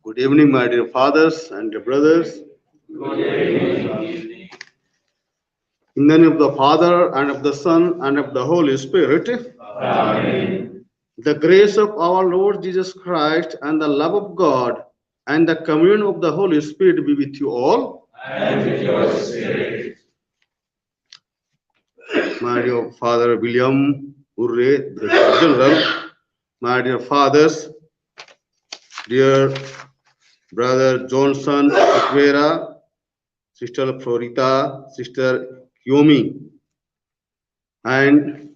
Good evening, my dear fathers and dear brothers. Good evening. In the name of the Father, and of the Son, and of the Holy Spirit, Amen. the grace of our Lord Jesus Christ, and the love of God, and the communion of the Holy Spirit be with you all. And with your spirit. My dear Father William Urre, the General, my dear fathers, dear Brother Johnson, Sequeira, Sister Florita, Sister Yomi, and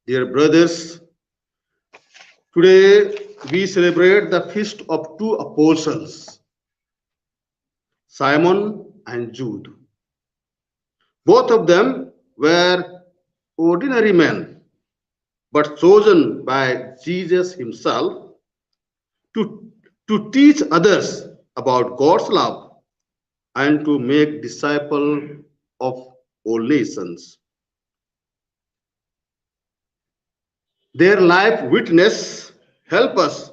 dear brothers, today we celebrate the feast of two apostles, Simon and Jude. Both of them were ordinary men, but chosen by Jesus himself to teach others about God's love and to make disciples of all nations. Their life witness help us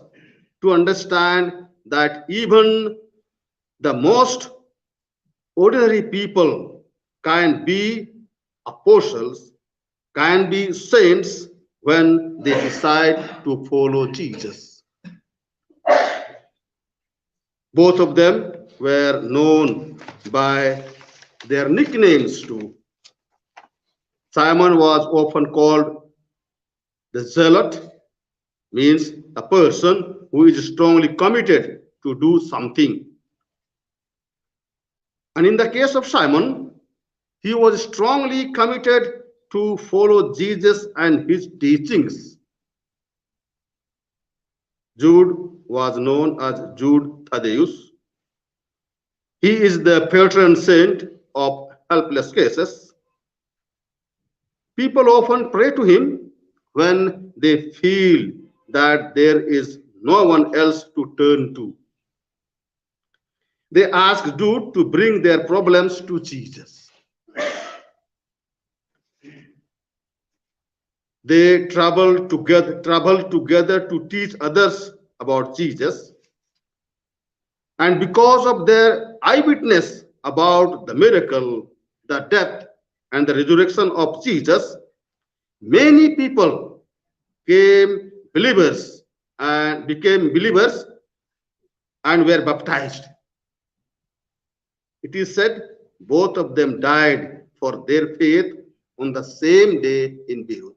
to understand that even the most ordinary people can be apostles, can be saints when they decide to follow Jesus. Both of them were known by their nicknames too. Simon was often called the zealot, means a person who is strongly committed to do something. And in the case of Simon, he was strongly committed to follow Jesus and his teachings. Jude was known as Jude Thaddeus. He is the patron saint of helpless cases. People often pray to him when they feel that there is no one else to turn to. They ask Jude to bring their problems to Jesus. They travel together to teach others about Jesus. And because of their eyewitness about the miracle, the death, and the resurrection of Jesus, many people became believers and were baptized. It is said both of them died for their faith on the same day in Beirut.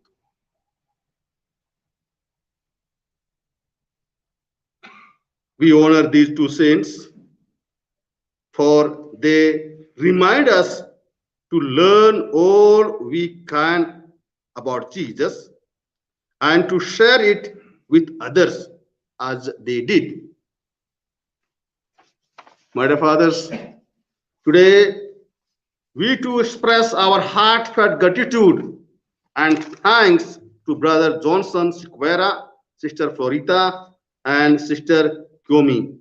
We honor these two saints, for they remind us to learn all we can about Jesus and to share it with others as they did. My dear fathers, today we too express our heartfelt gratitude and thanks to Brother Johnson Sequeira, Sister Florita, and Sister Kyomi,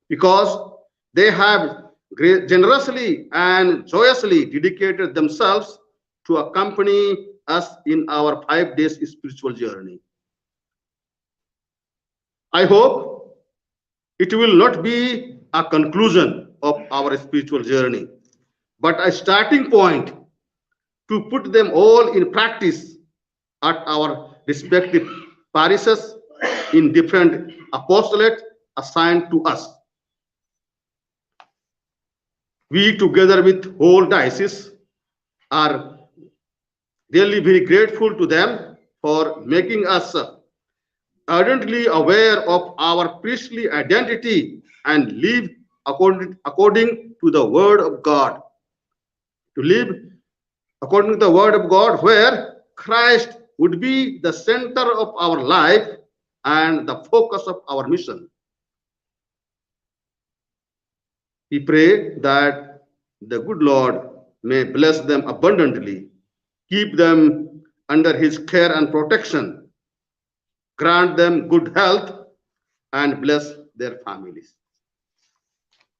because they have generously and joyously dedicated themselves to accompany us in our 5 days spiritual journey. I hope it will not be a conclusion of our spiritual journey, but a starting point to put them all in practice at our respective parishes in different apostolates assigned to us. We, together with whole diocese, are really very grateful to them for making us ardently aware of our priestly identity and live according to the word of God. To live according to the word of God, where Christ would be the center of our life and the focus of our mission. We pray that the good Lord may bless them abundantly, keep them under his care and protection, grant them good health, and bless their families.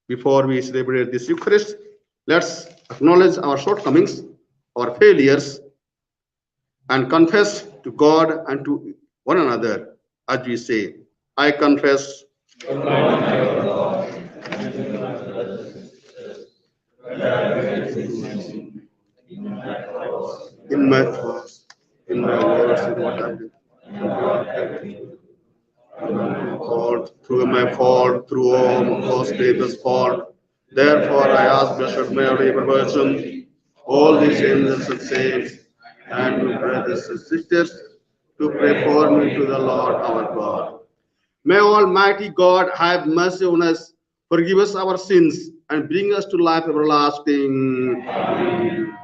Before we celebrate this Eucharist, let's acknowledge our shortcomings, our failures, and confess to God and to one another as we say, I confess in my thoughts, in my words, in what I do, through my fault, through all God's greatest fault. Therefore, I ask Blessed Mary, Virgin, all these angels and saints, and my brothers and sisters, to pray for me to the Lord our God. May Almighty God have mercy on us, forgive us our sins, and bring us to life everlasting. Amen.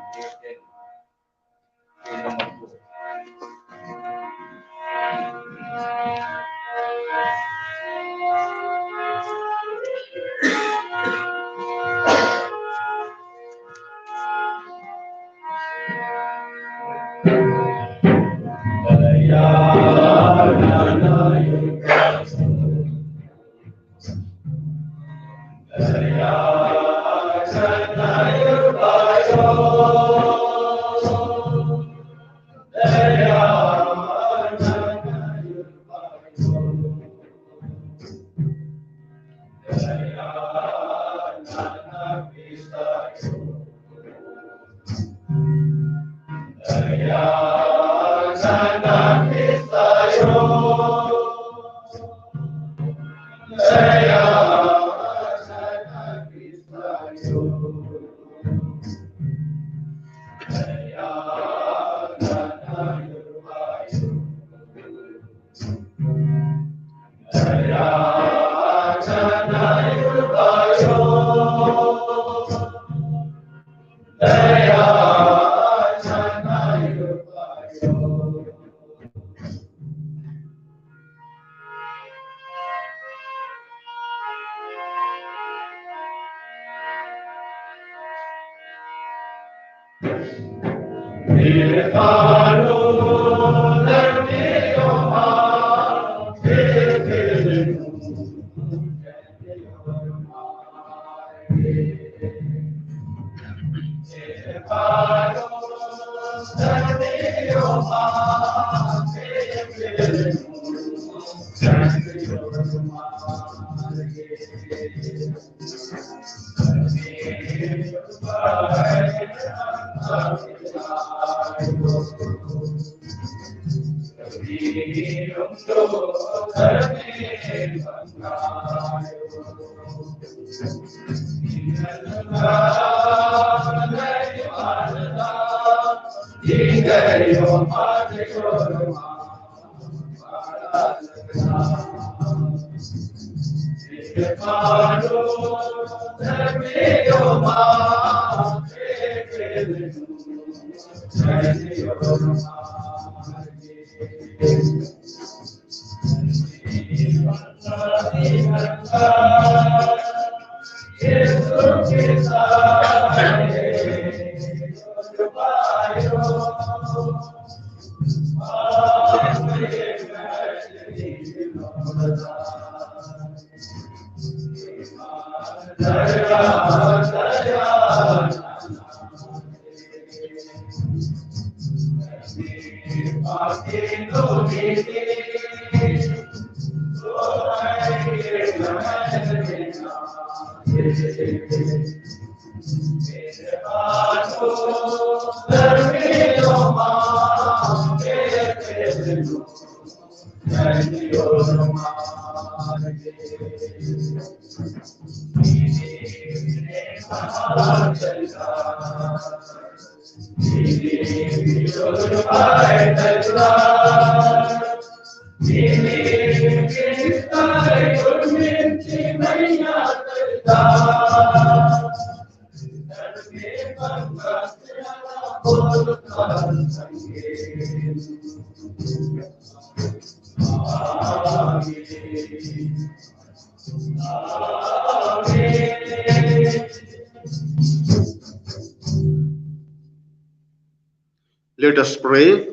Let us pray.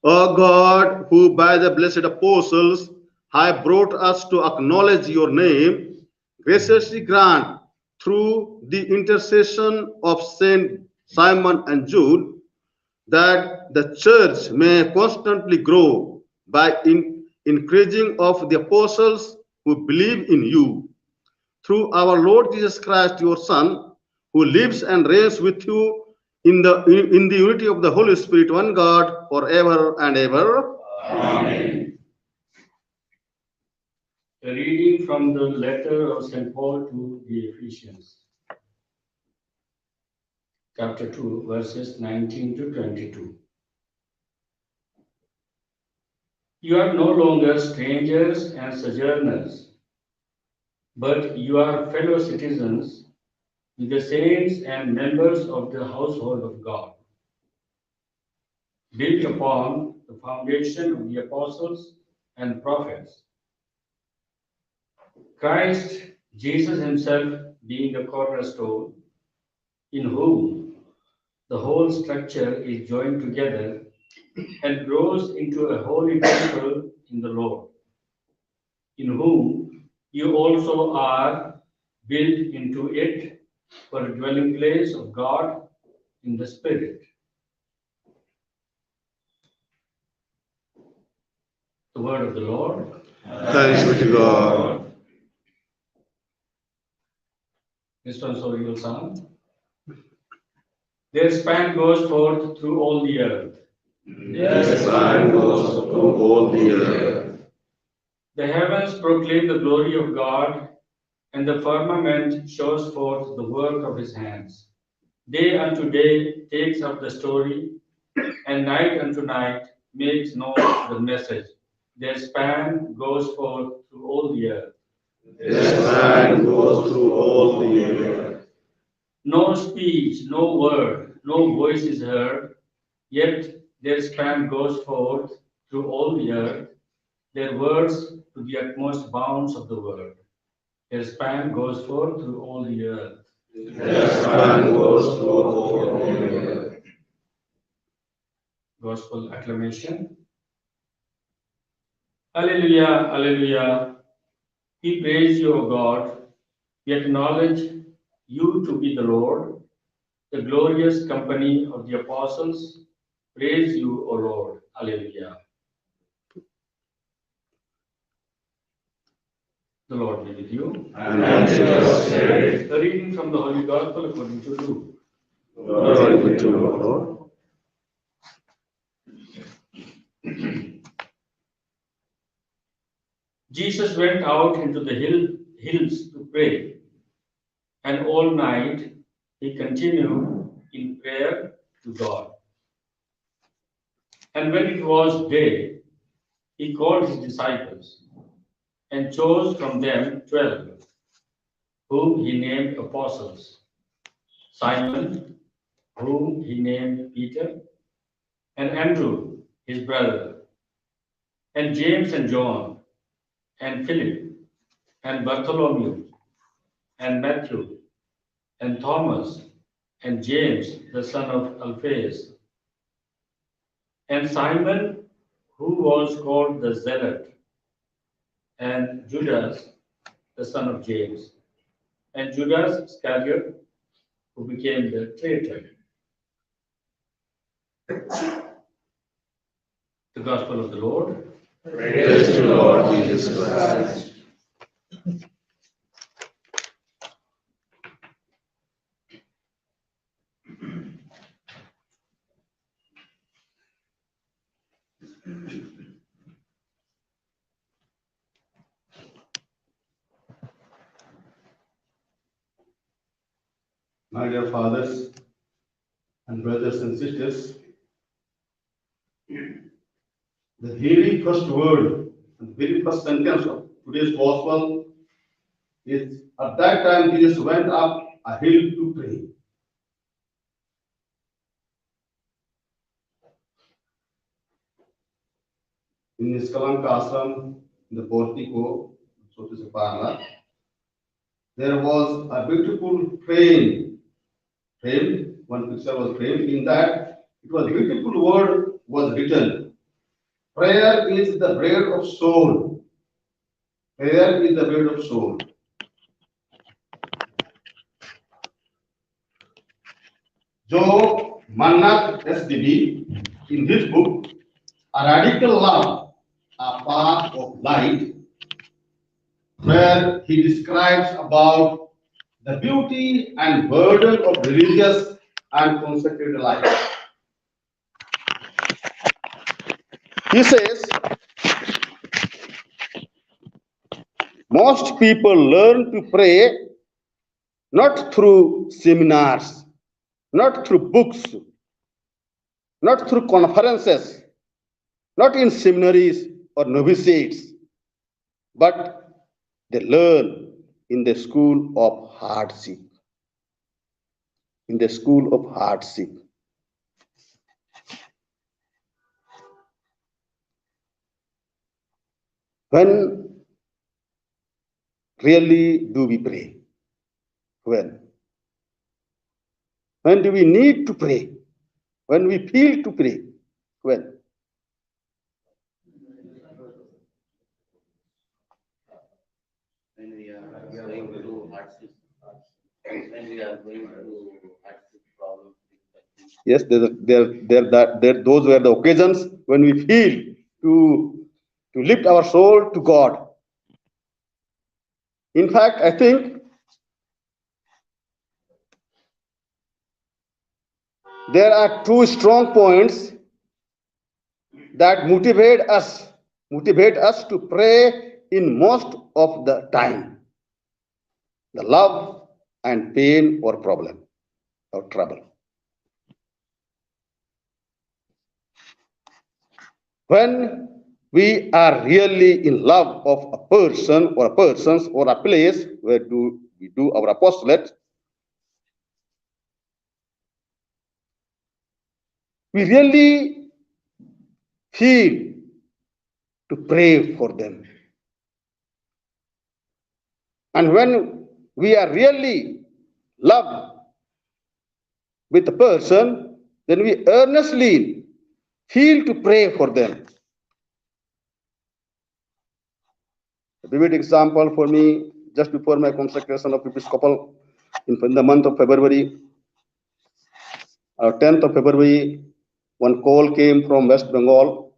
O God, who by the blessed apostles have brought us to acknowledge your name, graciously grant through the intercession of Saint Simon and Jude that the church may constantly grow by encouraging of the apostles who believe in you. Through our Lord Jesus Christ, your Son, who lives and reigns with you in the unity of the Holy Spirit, one God, forever and ever. Amen. A reading from the letter of St. Paul to the Ephesians, chapter 2, verses 19 to 22. You are no longer strangers and sojourners, but you are fellow citizens with the saints and members of the household of God, built upon the foundation of the apostles and prophets, Christ Jesus himself being the cornerstone, in whom the whole structure is joined together and grows into a holy temple in the Lord, in whom you also are built into it for a dwelling place of God in the Spirit. The word of the Lord. Thanks be to God. Responsorial Psalm. Their span goes forth through all the earth. Their span goes through all the earth. The heavens proclaim the glory of God, and the firmament shows forth the work of his hands. Day unto day takes up the story, and night unto night makes known the message. Their span goes forth through all the earth. Their span goes through all the earth. No speech, no word, no voice is heard, yet their span goes forth through all the earth, their words to the utmost bounds of the world. Their span goes forth through all the earth. Their span goes through all the earth. Gospel acclamation. Alleluia, alleluia. We praise you, O God. We acknowledge you to be the Lord, the glorious company of the apostles. Praise you, O Lord. Alleluia. The Lord be with you. And with your spirit. A reading from the Holy Gospel according to Luke. Glory be to you, Lord. Jesus went out into the hills to pray, and all night he continued in prayer to God. And when it was day, he called his disciples and chose from them 12, whom he named apostles: Simon, whom he named Peter, and Andrew, his brother, and James and John, and Philip, and Bartholomew, and Matthew, and Thomas, and James, the son of Alphaeus, and Simon, who was called the Zealot, and Judas, the son of James, and Judas Iscariot, who became the traitor. The Gospel of the Lord. Praise to Lord Jesus Christ. My dear fathers and brothers and sisters, the very first word, the very first sentence of today's gospel is, at that time Jesus went up a hill to pray. In his Kalanka ashram, in the portico, so to say parlor, there was a beautiful frame. One picture was framed. In that, it was beautiful word was written. Prayer is the bread of soul. Prayer is the bread of soul. Joe Mannak SDB, in his book, A Radical Love, A Path of Light, where he describes about the beauty and burden of religious and consecrated life. He says, most people learn to pray not through seminars, not through books, not through conferences, not in seminaries or novitiates, but they learn in the school of hardship. In the school of hardship. When really do we pray? When? When do we need to pray? When we feel to pray? When? When we are going through hardship, when we are going through hardship problems. Yes, those were the occasions when we feel to lift our soul to God. In fact, I think there are two strong points that motivate us to pray in most of the time: the love and pain or problem or trouble. When we are really in love of a person or a persons or a place where we do our apostolate, we really feel to pray for them. And when we are really love with a person, then we earnestly feel to pray for them. A vivid example for me, just before my consecration of Episcopal in the month of February, 10th of February, one call came from West Bengal,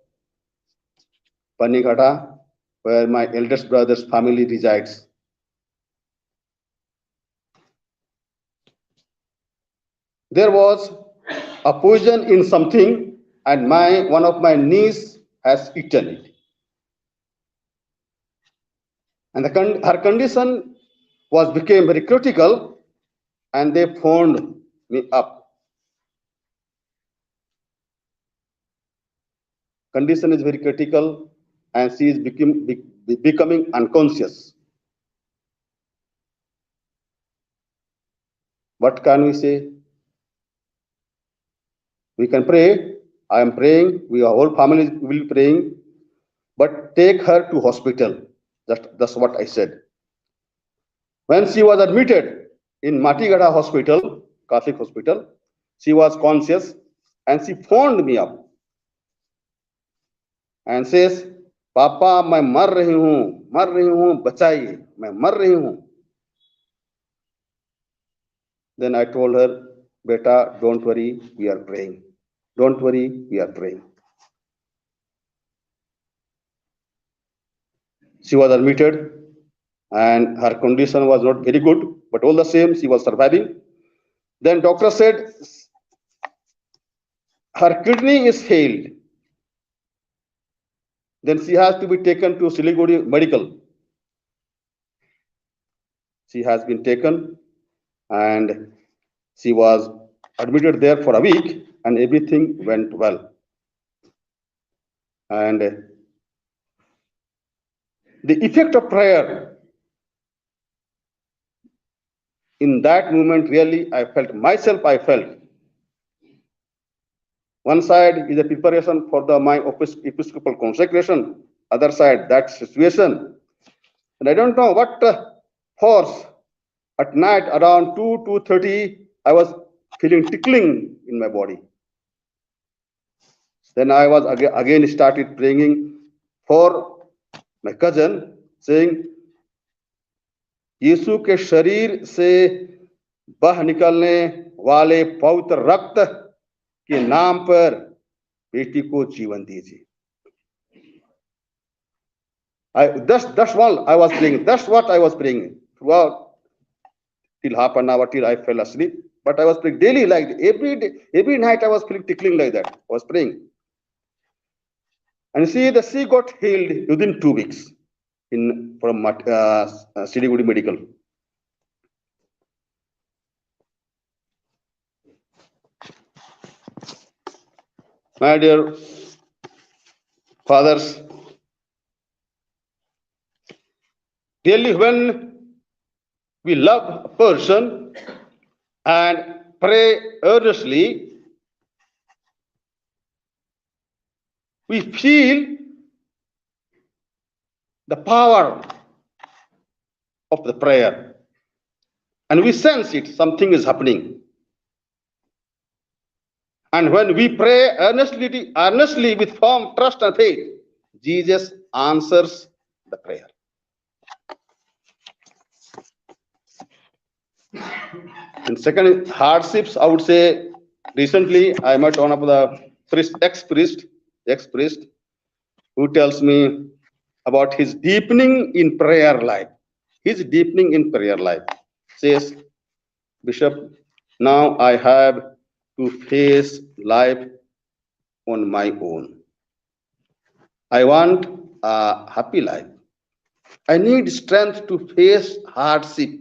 Panighata, where my eldest brother's family resides. There was a poison in something, and one of my niece has eaten it. And her condition became very critical, and they phoned me up. Condition is very critical, and she is becoming unconscious. What can we say? We can pray. I am praying. We our whole family will be praying. But take her to hospital. That's what I said. When she was admitted in Matigada Hospital, Catholic Hospital, she was conscious and she phoned me up and says, "Papa, मैं मर रही हूँ, बचाइए, मैं मर रही हूँ." Then I told her, "Beta, don't worry, we are praying. Don't worry, we are praying." She was admitted and her condition was not very good, but all the same, she was surviving. Then doctor said, her kidney is failed. Then she has to be taken to Siliguri Medical. She has been taken and she was admitted there for a week and everything went well. And the effect of prayer, in that moment, really, I felt one side is a preparation for my episcopal consecration, other side, that situation. And I don't know what force. At night around 2:30, I was feeling tickling in my body. Then I was again started praying for my cousin, saying, यीशु के शरीर से बह निकलने वाले पवित्र रक्त के नाम पर बेटी को जीवन दीजिए. That's what I was praying. That's what I was praying throughout till half an hour till I fell asleep. But I was praying daily like that. Every day, every night I was feeling tickling like that. I was praying. And see, she got healed within 2 weeks from Siliguri Medical. My dear fathers, really when we love a person and pray earnestly, we feel the power of the prayer and we sense it, something is happening. And when we pray earnestly with firm trust and faith, Jesus answers the prayer. In second hardships, I would say recently I met one of the ex-priest who tells me about his deepening in prayer life. His deepening in prayer life says, "Bishop, now I have to face life on my own. I want a happy life. I need strength to face hardship.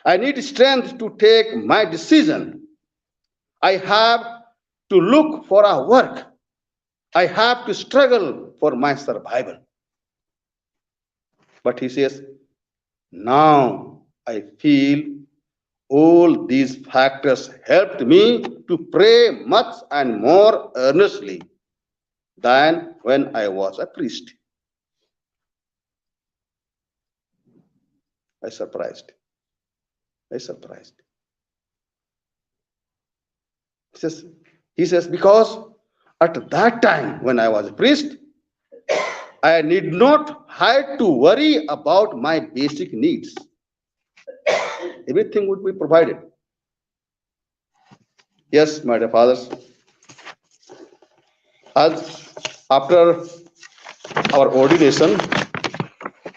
I need strength to take my decision. I have to look for a work. I have to struggle for my survival." But he says, "Now I feel all these factors helped me to pray much and more earnestly than when I was a priest." I surprised. He says, because at that time when I was a priest, I need not have to worry about my basic needs. Everything would be provided. Yes, my dear fathers, as after our ordination,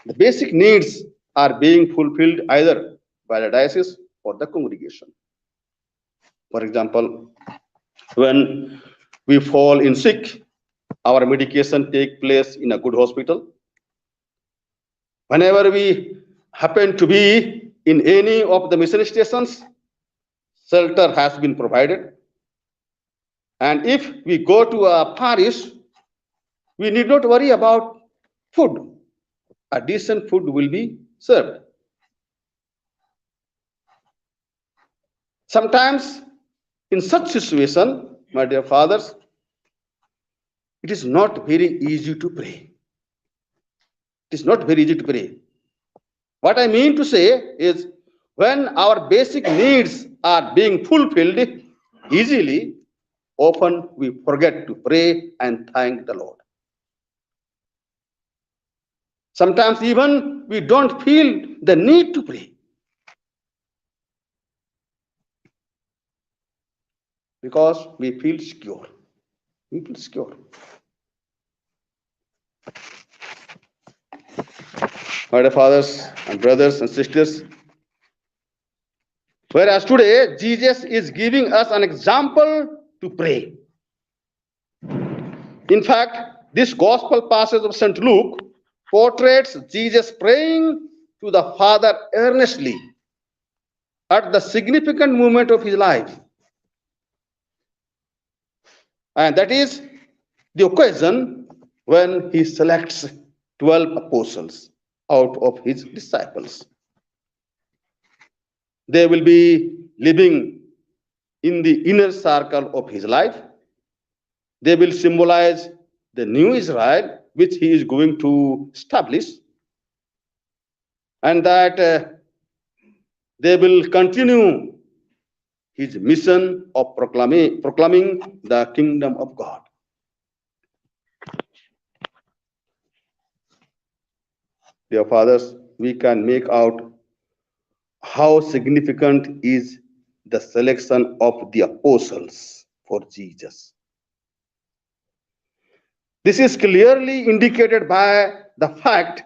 the basic needs are being fulfilled either by the diocese or the congregation. For example, when we fall in sick, our medication take place in a good hospital. Whenever we happen to be in any of the mission stations, shelter has been provided. And if we go to a parish, we need not worry about food. A decent food will be served. Sometimes in such situation, my dear fathers, it is not very easy to pray. It is not very easy to pray. What I mean to say is, when our basic needs are being fulfilled easily, often we forget to pray and thank the Lord. Sometimes even we don't feel the need to pray, because we feel secure. We feel secure. My dear fathers and brothers and sisters, whereas today Jesus is giving us an example to pray. In fact, this gospel passage of St. Luke portrays Jesus praying to the Father earnestly at the significant moment of his life. And that is the occasion when he selects 12 apostles out of his disciples. They will be living in the inner circle of his life. They will symbolize the new Israel which he is going to establish, and that they will continue his mission of proclaiming the kingdom of God. Dear fathers, we can make out how significant is the selection of the apostles for Jesus. This is clearly indicated by the fact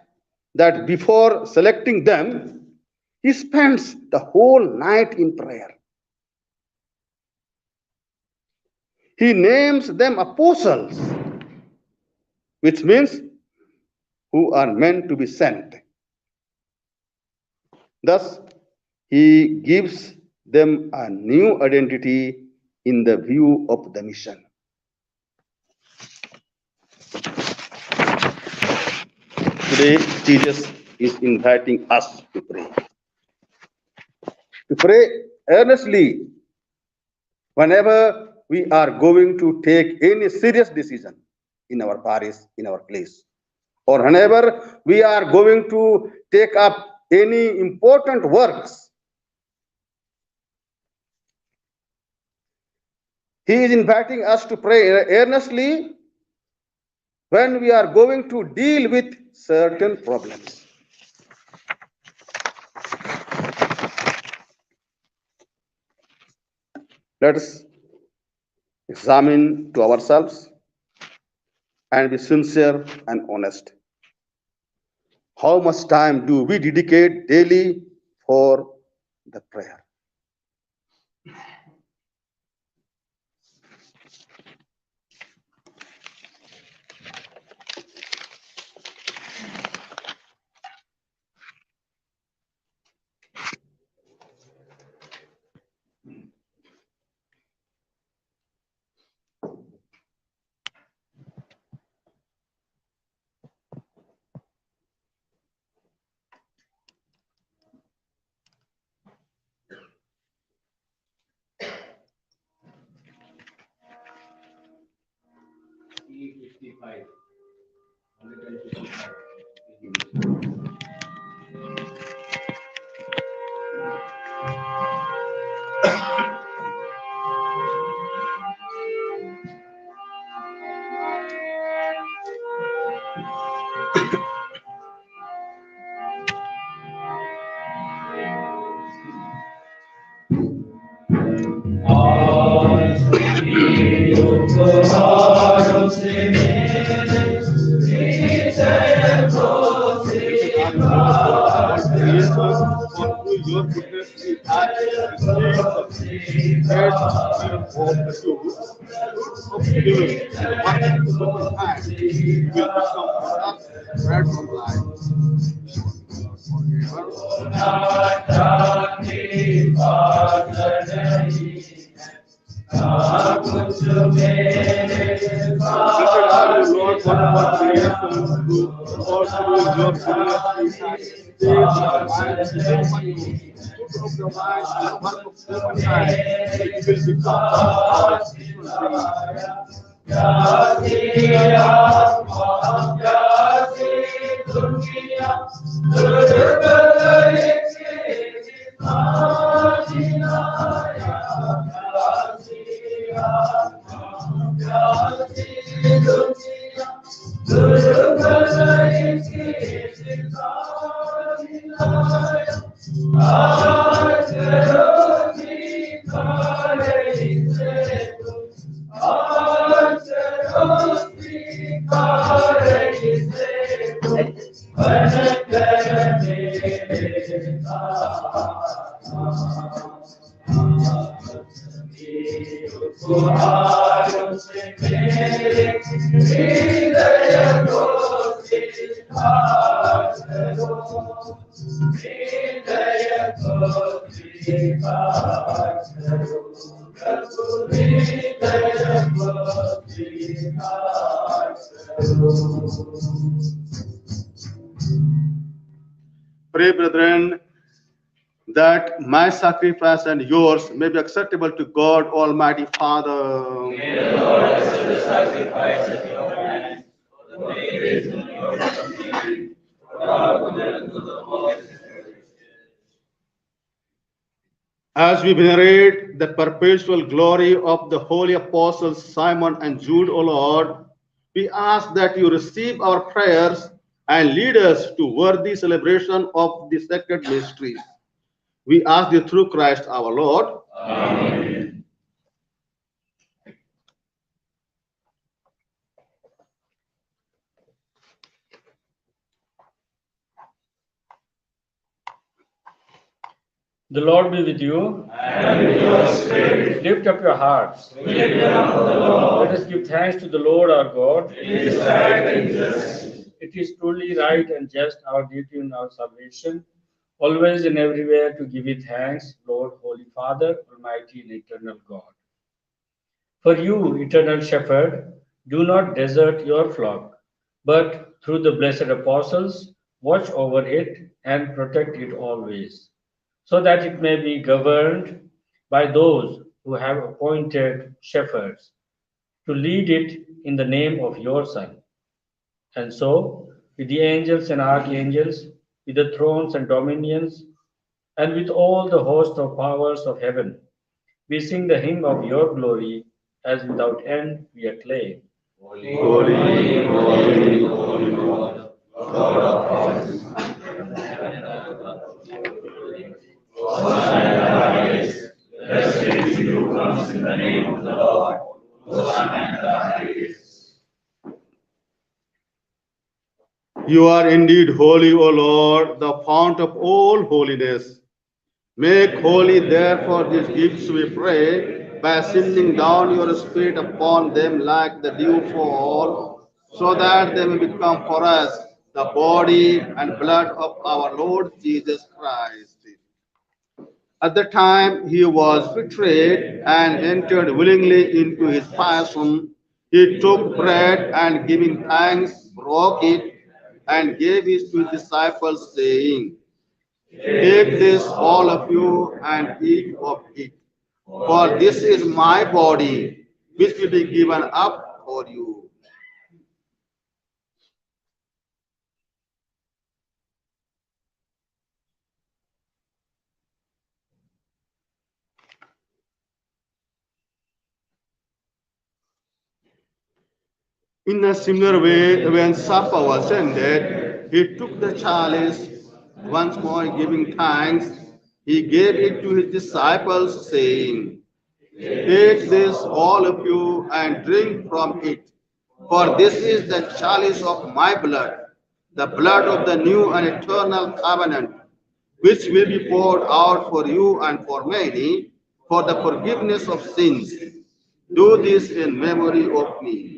that before selecting them, he spends the whole night in prayer. He names them apostles, which means who are meant to be sent. Thus, he gives them a new identity in the view of the mission. Today, Jesus is inviting us to pray. To pray earnestly whenever we are going to take any serious decision in our parish, in our place, or whenever we are going to take up any important works. He is inviting us to pray earnestly when we are going to deal with certain problems. Let us examine to ourselves and be sincere and honest. How much time do we dedicate daily for the prayer? E55. 155. Your goodness is that of giving one time will become us bread from life. Blessed are you, Lord, for what we have to do, also in your seriousness, stay our minds, stay upon you, fruit of the mind, and the work of humankind, which will become our spiritual Pray, brethren, that my sacrifice and yours may be acceptable to God Almighty Father. May the Lord accept the sacrifice at your hands, for the praise and glory of His name, for our good and good of all His churches. As we venerate the perpetual glory of the holy apostles Simon and Jude, O Lord, we ask that you receive our prayers and lead us to worthy celebration of the sacred mysteries. We ask you through Christ our Lord. Amen. The Lord be with you. And with your spirit, Lift up your hearts. we lift them up to the Lord. Let us give thanks to the Lord our God. It is right and just. It is truly right and just, our duty and our salvation, always and everywhere to give you thanks, Lord, Holy Father, Almighty and eternal God. For you, eternal shepherd, do not desert your flock, but through the blessed apostles, watch over it and protect it always, so that it may be governed by those who have appointed shepherds to lead it in the name of your Son. And so, with the angels and archangels, with the thrones and dominions, and with all the host of powers of heaven, we sing the hymn of your glory, as without end we acclaim. Holy, holy, holy, holy Lord, God of heavens, heaven and earth. Hosanna in the highest. Blessed is he who comes in the name of the Lord. Hosanna in the highest. You are indeed holy, O Lord, the fount of all holiness. Make holy, therefore, these gifts, we pray, by sending down your Spirit upon them like the dew fall, so that they may become for us the body and blood of our Lord Jesus Christ. At the time he was betrayed and entered willingly into his passion, he took bread and giving thanks, broke it and gave it to his disciples, saying, take this, all of you, and eat of it. For this is my body, which will be given up for you. In a similar way, when supper was ended, he took the chalice, once more giving thanks, he gave it to his disciples, saying, take this, all of you, and drink from it. For this is the chalice of my blood, the blood of the new and eternal covenant, which will be poured out for you and for many for the forgiveness of sins. Do this in memory of me.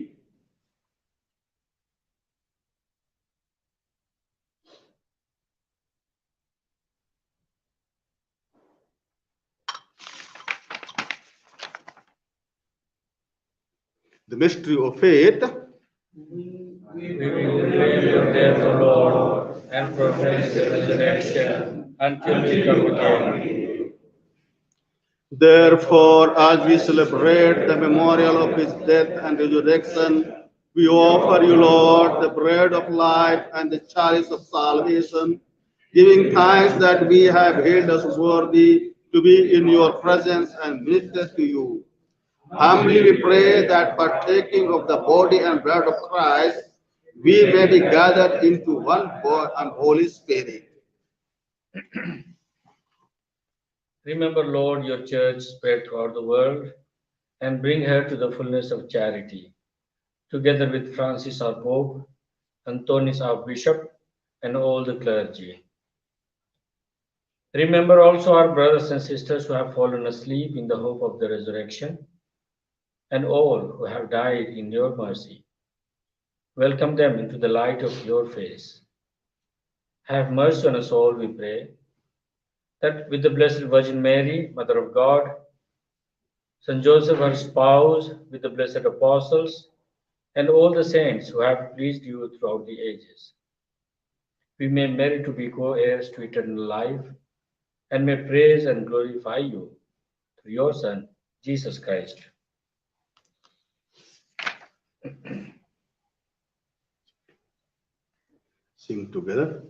The mystery of faith. We proclaim your death, O Lord, and proclaim your resurrection until you come again. Therefore, as we celebrate the memorial of his death and resurrection, we offer you, Lord, the bread of life and the chalice of salvation, giving thanks that we have held us worthy to be in your presence and minister to you. Humbly we pray that partaking of the body and blood of Christ, we may be gathered into one body and Holy Spirit. Remember, Lord, your church spread throughout the world and bring her to the fullness of charity, together with Francis our Pope, Antonius our Bishop, and all the clergy. Remember also our brothers and sisters who have fallen asleep in the hope of the resurrection, and all who have died in your mercy. Welcome them into the light of your face. Have mercy on us all, we pray, that with the Blessed Virgin Mary, Mother of God, Saint Joseph, her spouse, with the blessed apostles, and all the saints who have pleased you throughout the ages, we may merit to be co-heirs to eternal life, and may praise and glorify you through your Son, Jesus Christ. Sing together.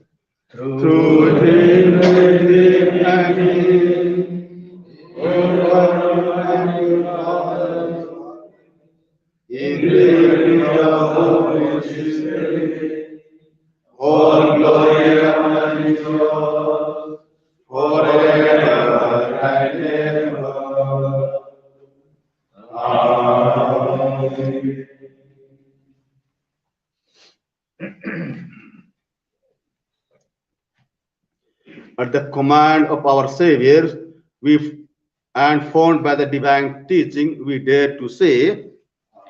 Through him and him, O Lord, and your Father, in the unity of the Holy Spirit, all glory and honor is yours, forever and ever. Amen. At the command of our Savior, and formed by the divine teaching, we dare to say,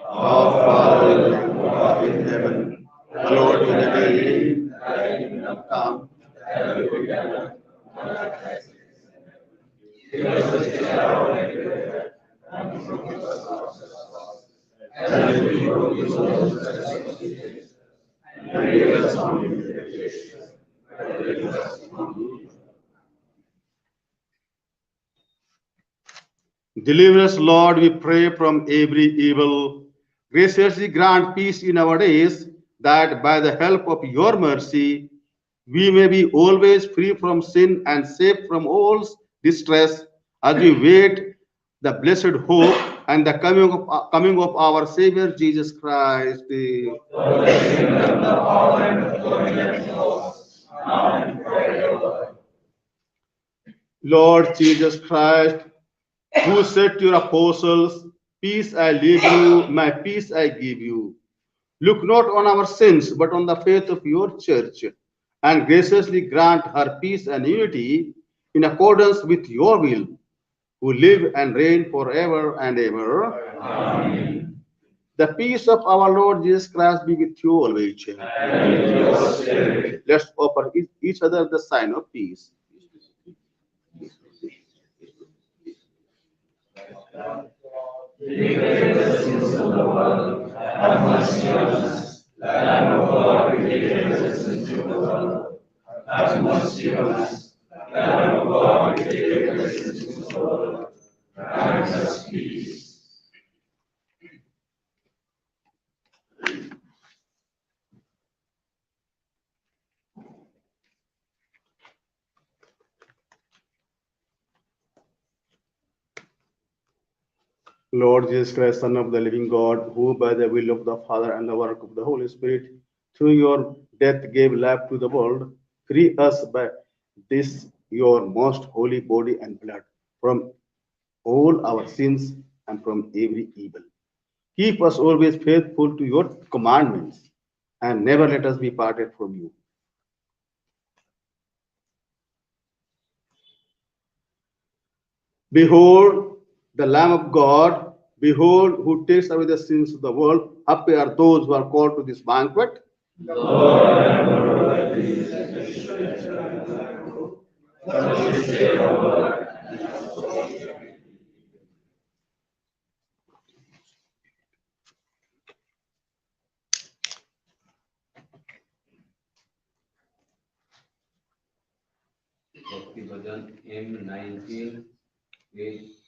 Our Father who art in heaven, hallowed be thy name, thy kingdom come, thy will be done. Give us this day our daily bread, and forgive us our trespasses, as we forgive those who trespass against us. And lead us not into temptation, but deliver us from evil. Deliver us, Lord, we pray, from every evil. Graciously grant peace in our days, that by the help of your mercy, we may be always free from sin and safe from all distress, as we wait the blessed hope and the coming of our Savior Jesus Christ. Lord Jesus Christ, who said to your apostles, Peace I leave you, my peace I give you. Look not on our sins, but on the faith of your church, and graciously grant her peace and unity in accordance with your will, who live and reign forever and ever. Amen. The peace of our Lord Jesus Christ be with you always. And with your spirit. Let's offer each other the sign of peace. Forgive the sins of the world, have mercy on us. Lamb of God, forgive the sins of the world, have mercy on us. Lamb of God, forgive the sins of the world, grant us peace. Lord Jesus Christ, Son of the living God, who by the will of the Father and the work of the Holy Spirit, through your death gave life to the world, free us by this your most holy body and blood from all our sins and from every evil. Keep us always faithful to your commandments, and never let us be parted from you. Behold the Lamb of God, behold who takes away the sins of the world. Happy are those who are called to this banquet. Lord, I am not worthy that you should enter into my home, but you say a word, and I will believe. भक्ति भजन M19 8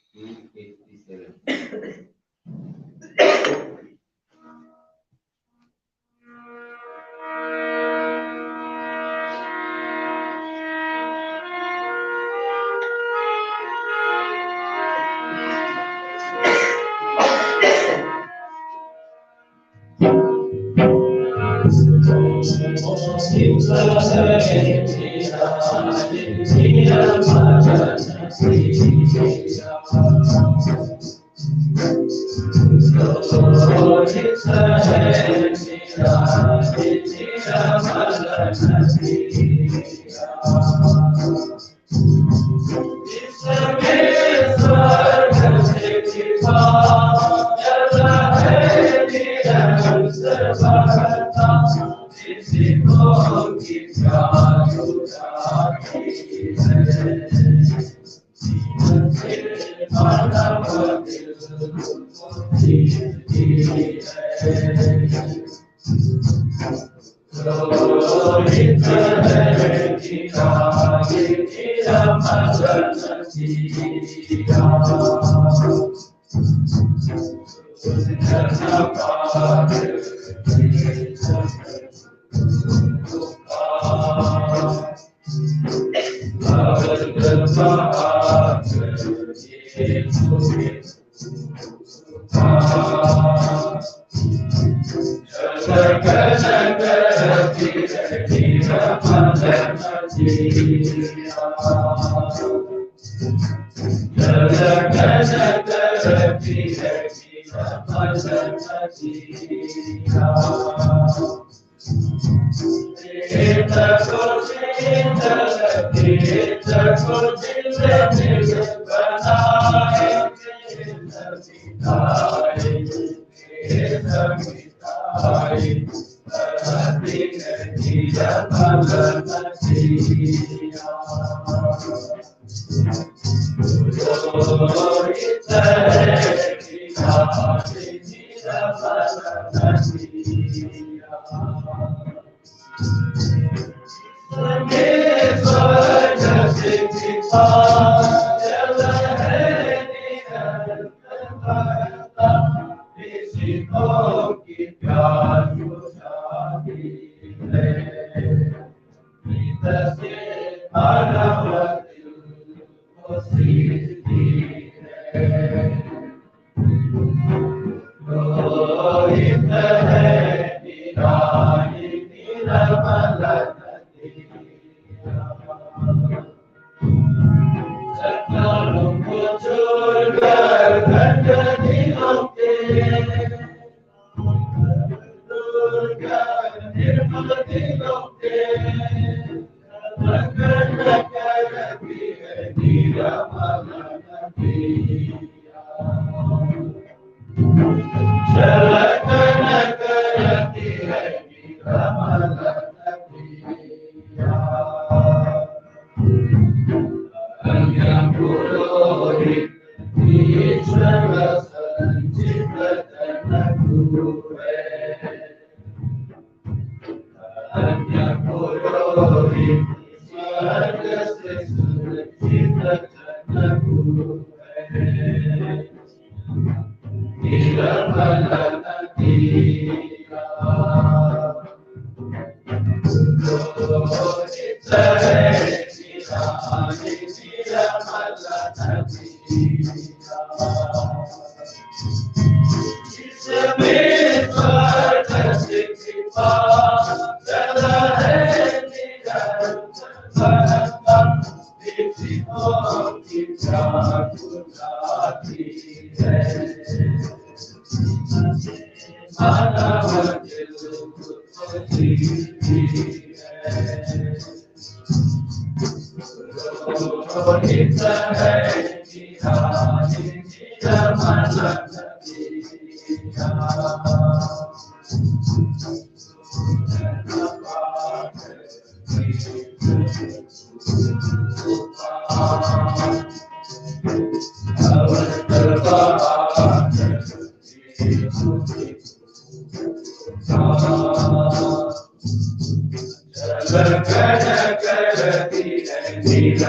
Jai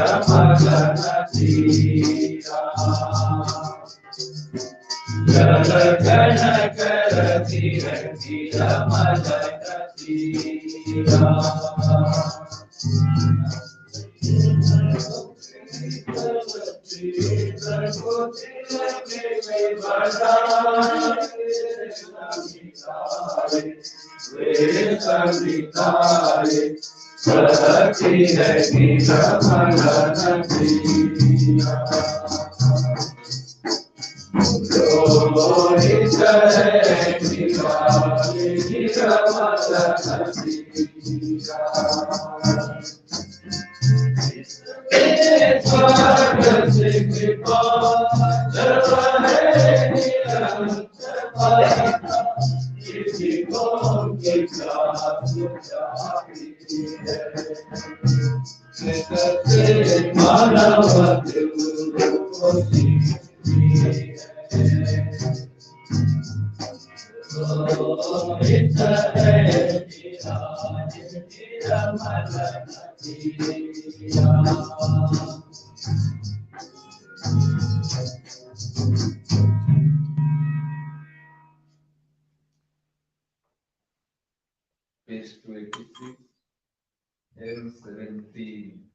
Page 286 and 17.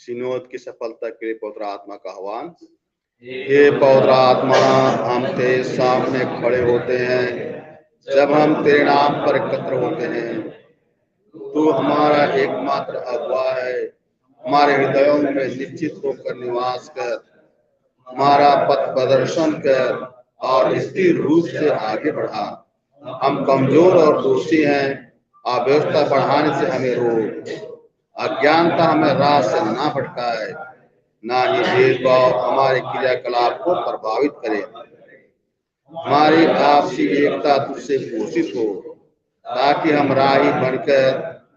सिनोद की सफलता के लिए पवित्र आत्मा का आह्वान। हे पवित्र आत्मा, हम तेरे सामने खड़े होते हैं जब हम तेरे नाम पर एकत्र होते हैं। तू हमारा एकमात्र अगुवा है। हमारे हृदयों में निश्चित होकर निवास कर, हमारा पथ प्रदर्शन कर और स्थिर रूप से आगे बढ़ा। हम कमजोर और दोषी हैं। अव्यवस्था बढ़ाने से हमें रोक अज्ञानता हमें राह से ना भटकाए, ना ही भेदभाव हमारे क्रियाकलाप को प्रभावित करे। हमारी आपसी एकता तुझसे पोषित हो, ताकि हम राही बनकर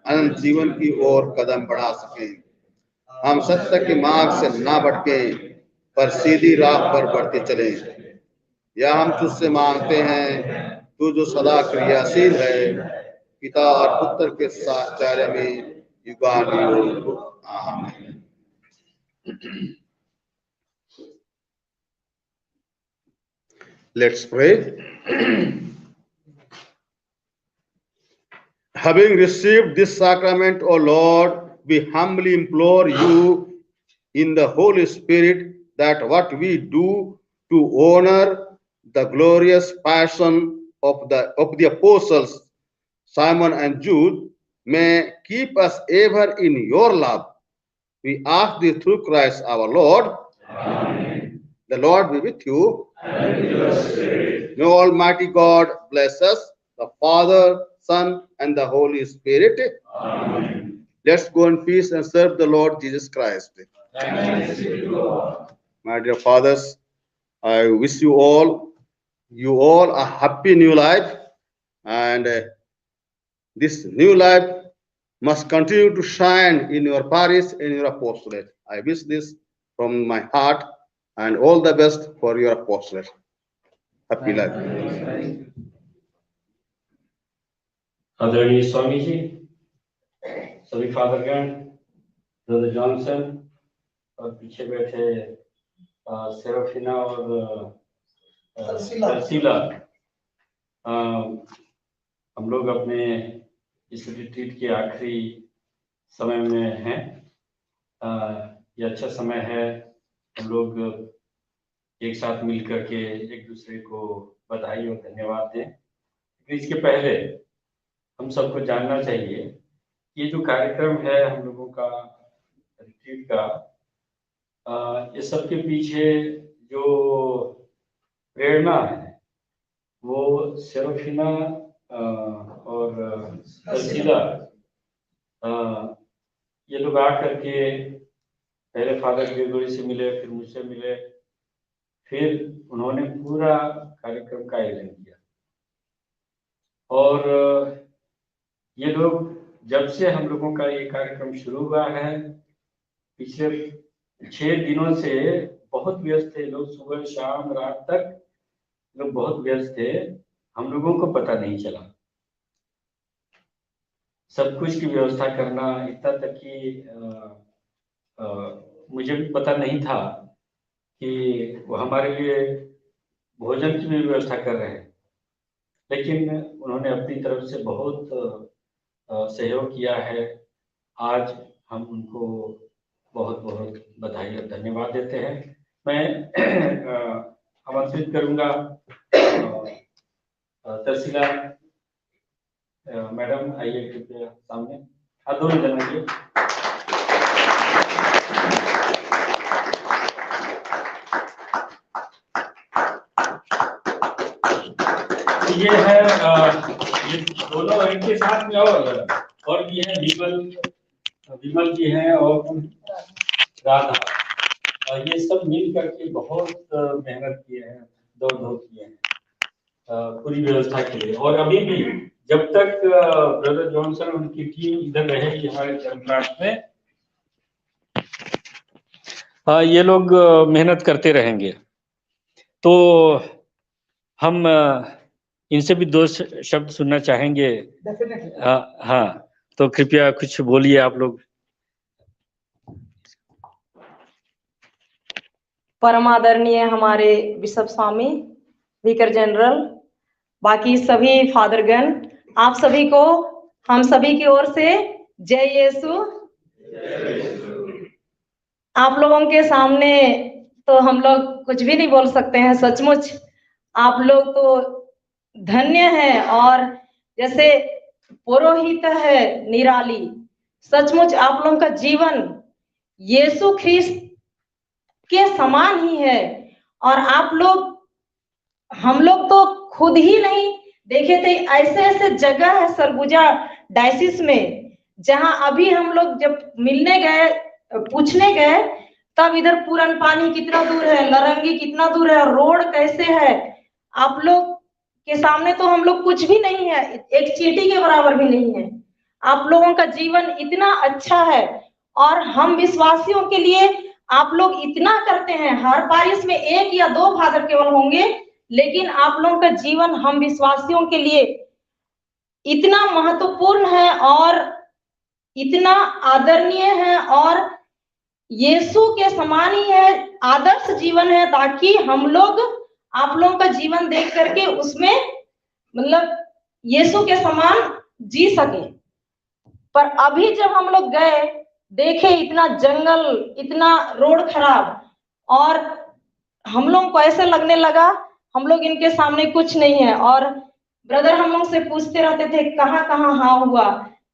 अनंत जीवन की ओर कदम बढ़ा सकें। हम सत्य के मार्ग से ना भटके, पर सीधी राह पर बढ़ते चलें। यह हम तुझसे मांगते हैं, तू जो सदा क्रियाशील है, पिता और पुत्र के साहचर्य में युगानुयुग। आमीन। Let's pray. Having received this sacrament, O Lord, we humbly implore you in the Holy Spirit that what we do to honor the glorious passion of the apostles Simon and Jude may keep us ever in your love. We ask this through Christ our Lord. Amen. The Lord be with you. And with your spirit. May Almighty God bless us, the Father, Son, and the Holy Spirit. Amen. Let's go in peace and serve the Lord Jesus Christ. Thanks be to God. My dear fathers, I wish you all a happy new life, and this new life must continue to shine in your parish, in your apostolate. I wish this from my heart, and all the best for your apostolate. Happy life. आदरणीय स्वामी जी, सभी फादरगण, brother Johnson और पीछे बैठे Serafina और तरसीला, हम लोग अपने इस रिट्रीट के आखिरी समय में हैं। ये अच्छा समय है, हम लोग एक साथ मिलकर के एक दूसरे को बधाई और धन्यवाद दें। लेकिन इसके पहले हम सबको जानना चाहिए ये जो कार्यक्रम है हम लोगों का रिट्रीट का, ये सबके पीछे जो प्रेरणा है वो सेराफिना और तरसीला, ये लोग आकर के पहले फादर ग्रेगोरी से मिले, फिर मुझसे मिले, फिर उन्होंने पूरा कार्यक्रम का आयोजन किया। और ये लोग जब से हम लोगों का ये कार्यक्रम शुरू हुआ है, पिछले 6 दिनों से बहुत व्यस्त थे लोग, सुबह शाम रात तक लोग बहुत व्यस्त थे, हम लोगों को पता नहीं चला। सब कुछ की व्यवस्था करना, इतना तक कि मुझे भी पता नहीं था कि वो हमारे लिए भोजन की भी व्यवस्था कर रहे हैं, लेकिन उन्होंने अपनी तरफ से बहुत सहयोग किया है। आज हम उनको बहुत बहुत बधाई और धन्यवाद देते हैं। मैं आमंत्रित करूंगा तरसीला मैडम, आइए कृपया सामने, दोनों जन आइए। ये है ये दोनों इनके साथ में और भी है, विमल जी हैं और राधा, और ये सब मिल करके बहुत मेहनत किए हैं, दौड़ किए हैं पूरी व्यवस्था के लिए। और अभी भी जब तक ब्रदर जॉनसन उनकी टीम इधर रहेगी हमारे धर्मराज में, ये लोग मेहनत करते रहेंगे। तो हम इनसे भी 2 शब्द सुनना चाहेंगे। हाँ, तो कृपया कुछ बोलिए आप लोग। परमादरणीय हमारे बिशप स्वामी, विकार जनरल, बाकी सभी फादरगण, आप सभी को हम सभी की ओर से जय यीशु। आप लोगों के सामने तो हम लोग कुछ भी नहीं बोल सकते हैं। सचमुच आप लोग तो धन्य हैं, और जैसे पुरोहित है निराली, सचमुच आप लोगों का जीवन यीशु ख्रिस्त के समान ही है। और आप लोग, हम लोग तो खुद ही नहीं देखे थे, ऐसे ऐसे जगह है सरगुजा डायसिस में जहां अभी हम लोग जब मिलने गए, पूछने गए, तब इधर पूरन पानी कितना दूर है, लरंगी कितना दूर है, रोड कैसे है, आप लोग के सामने तो हम लोग कुछ भी नहीं है, एक चींटी के बराबर भी नहीं है। आप लोगों का जीवन इतना अच्छा है और हम विश्वासियों के लिए आप लोग इतना करते हैं। हर बारिश में 1 या 2 फादर केवल होंगे, लेकिन आप लोगों का जीवन हम विश्वासियों के लिए इतना महत्वपूर्ण है और इतना आदरणीय है और यीशु के समान ही है, आदर्श जीवन है, ताकि हम लोग आप लोगों का जीवन देख करके उसमें मतलब यीशु के समान जी सके। पर अभी जब हम लोग गए, देखे इतना जंगल, इतना रोड खराब, और हम लोग को ऐसे लगने लगा हम लोग इनके सामने कुछ नहीं है। और ब्रदर हम लोग से पूछते रहते थे कहाँ कहाँ हाँ हुआ,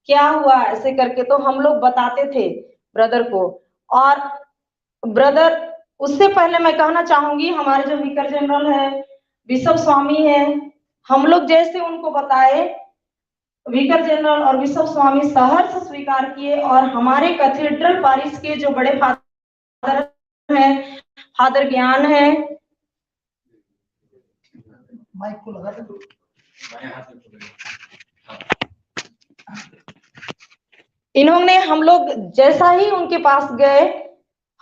क्या हुआ, ऐसे करके तो हम लोग बताते थे ब्रदर को। और ब्रदर, उससे पहले मैं कहना चाहूंगी, हमारे जो विकार जनरल है, बिशप स्वामी है, हम लोग जैसे उनको बताए, विकार जनरल और बिशप स्वामी सहर्ष स्वीकार किए। और हमारे कैथेड्रल पारिश के जो बड़े फादर हैं, फादर ज्ञान है, माइक को लगा दो, इन्होंने हम लोग जैसा ही उनके पास गए,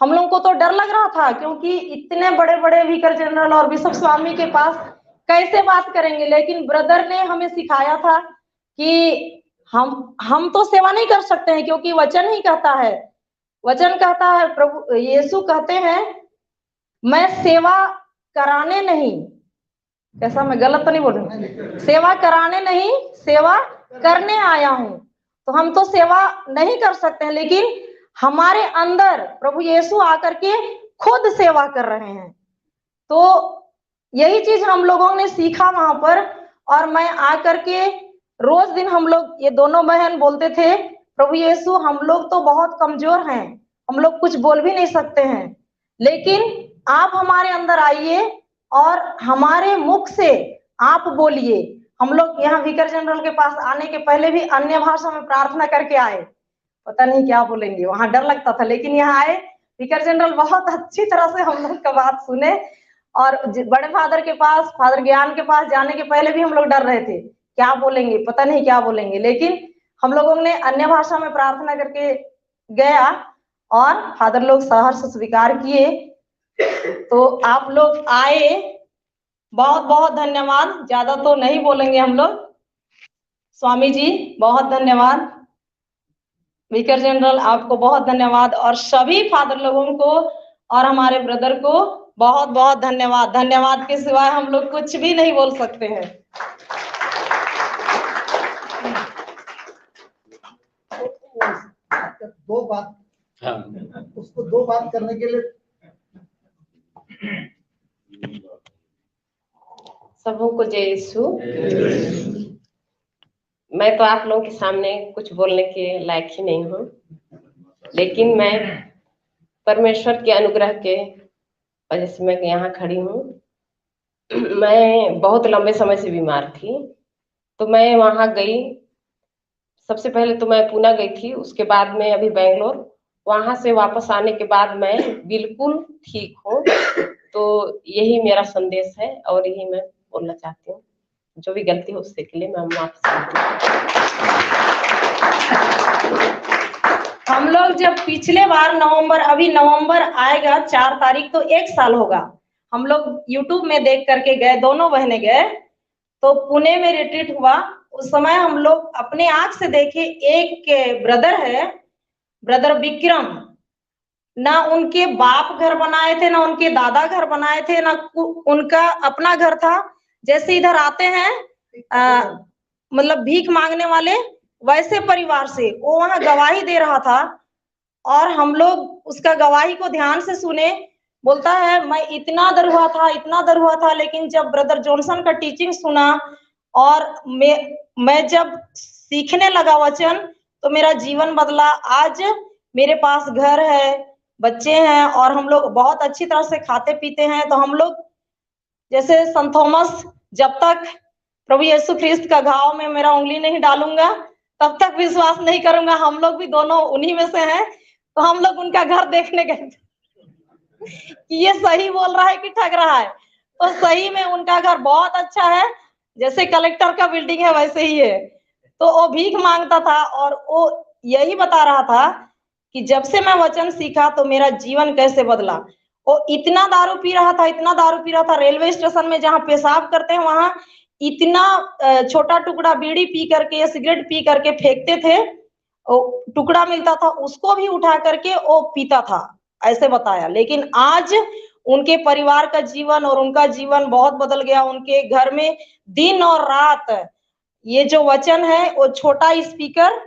हम लोगों को तो डर लग रहा था, क्योंकि इतने बड़े बड़े विकार जनरल और बिशप स्वामी के पास कैसे बात करेंगे। लेकिन ब्रदर ने हमें सिखाया था कि हम तो सेवा नहीं कर सकते हैं, क्योंकि वचन ही कहता है, वचन कहता है, प्रभु यीशु कहते हैं मैं सेवा कराने नहीं, कैसा, मैं गलत तो नहीं बोल रही, सेवा कराने नहीं सेवा करने आया हूं। तो हम तो सेवा नहीं कर सकते हैं, लेकिन हमारे अंदर प्रभु यीशु आकर के खुद सेवा कर रहे हैं। तो यही चीज हम लोगों ने सीखा वहां पर। और मैं आकर के रोज दिन हम लोग, ये दोनों बहन बोलते थे, प्रभु यीशु हम लोग तो बहुत कमजोर हैं, हम लोग कुछ बोल भी नहीं सकते हैं, लेकिन आप हमारे अंदर आइए और हमारे मुख से आप बोलिए। हम लोग यहाँ विकार जनरल के पास आने के पहले भी अन्य भाषा में प्रार्थना करके आए, पता नहीं क्या बोलेंगे, वहां डर लगता था। लेकिन यहाँ आए, विकार जनरल बहुत अच्छी तरह से हम लोग का बात सुने। और बड़े फादर के पास, फादर ज्ञान के पास जाने के पहले भी हम लोग डर रहे थे, क्या बोलेंगे, पता नहीं क्या बोलेंगे। लेकिन हम लोगों ने अन्य भाषा में प्रार्थना करके गया और फादर लोग सहर्ष स्वीकार किए। तो आप लोग आए, बहुत बहुत धन्यवाद। ज्यादा तो नहीं बोलेंगे हम लोग। स्वामी जी बहुत धन्यवाद, विकार जनरल आपको बहुत धन्यवाद, और सभी फादर लोगों को और हमारे ब्रदर को बहुत बहुत धन्यवाद। धन्यवाद के सिवाय हम लोग कुछ भी नहीं बोल सकते हैं। दो बात, उसको 2 बात करने के लिए सबों को जय यीशु। मैं तो आप लोगों के सामने कुछ बोलने के लायक ही नहीं हूँ, लेकिन मैं परमेश्वर के अनुग्रह के वजह से मैं यहाँ खड़ी हूँ। मैं बहुत लंबे समय से बीमार थी, तो मैं वहाँ गई। सबसे पहले तो मैं पूना गई थी, उसके बाद में अभी बेंगलोर। वहां से वापस आने के बाद मैं बिल्कुल ठीक हूँ। तो यही मेरा संदेश है और यही मैं बोलना चाहती हूँ। जो भी गलती हो उससे के लिए मैं माफी चाहती हूँ। हम लोग जब पिछले बार नवंबर, अभी नवंबर आएगा 4 तारीख, तो 1 साल होगा। हम लोग यूट्यूब में देख करके गए, दोनों बहनें गए, तो पुणे में रिट्रीट हुआ। उस समय हम लोग अपने आंख से देखे, एक ब्रदर है, ब्रदर विक्रम, ना उनके बाप घर बनाए थे, ना उनके दादा घर बनाए थे, ना उनका अपना घर था। जैसे इधर आते हैं मतलब भीख मांगने वाले, वैसे परिवार से वो वहां गवाही दे रहा था। और हम लोग उसका गवाही को ध्यान से सुने। बोलता है मैं इतना डर हुआ था, इतना डर हुआ था, लेकिन जब ब्रदर जॉनसन का टीचिंग सुना और मैं जब सीखने लगा वचन, तो मेरा जीवन बदला। आज मेरे पास घर है, बच्चे हैं, और हम लोग बहुत अच्छी तरह से खाते पीते हैं। तो हम लोग जैसे संत थॉमस, जब तक प्रभु यीशु ख्रिस्त का घाव में मेरा उंगली नहीं डालूंगा, तब तक विश्वास नहीं करूंगा। हम लोग भी दोनों उन्हीं में से हैं। तो हम लोग उनका घर देखने गए कि ये सही बोल रहा है कि ठग रहा है। तो सही में उनका घर बहुत अच्छा है, जैसे कलेक्टर का बिल्डिंग है वैसे ही है। तो वो भीख मांगता था और वो यही बता रहा था कि जब से मैं वचन सीखा तो मेरा जीवन कैसे बदला। वो इतना दारू पी रहा था, इतना दारू पी रहा था, रेलवे स्टेशन में जहाँ पेशाब करते हैं वहां इतना छोटा टुकड़ा बीड़ी पी करके या सिगरेट पी करके फेंकते थे, टुकड़ा मिलता था उसको भी उठा करके वो पीता था, ऐसे बताया। लेकिन आज उनके परिवार का जीवन और उनका जीवन बहुत बदल गया। उनके घर में दिन और रात ये जो वचन है वो छोटा स्पीकर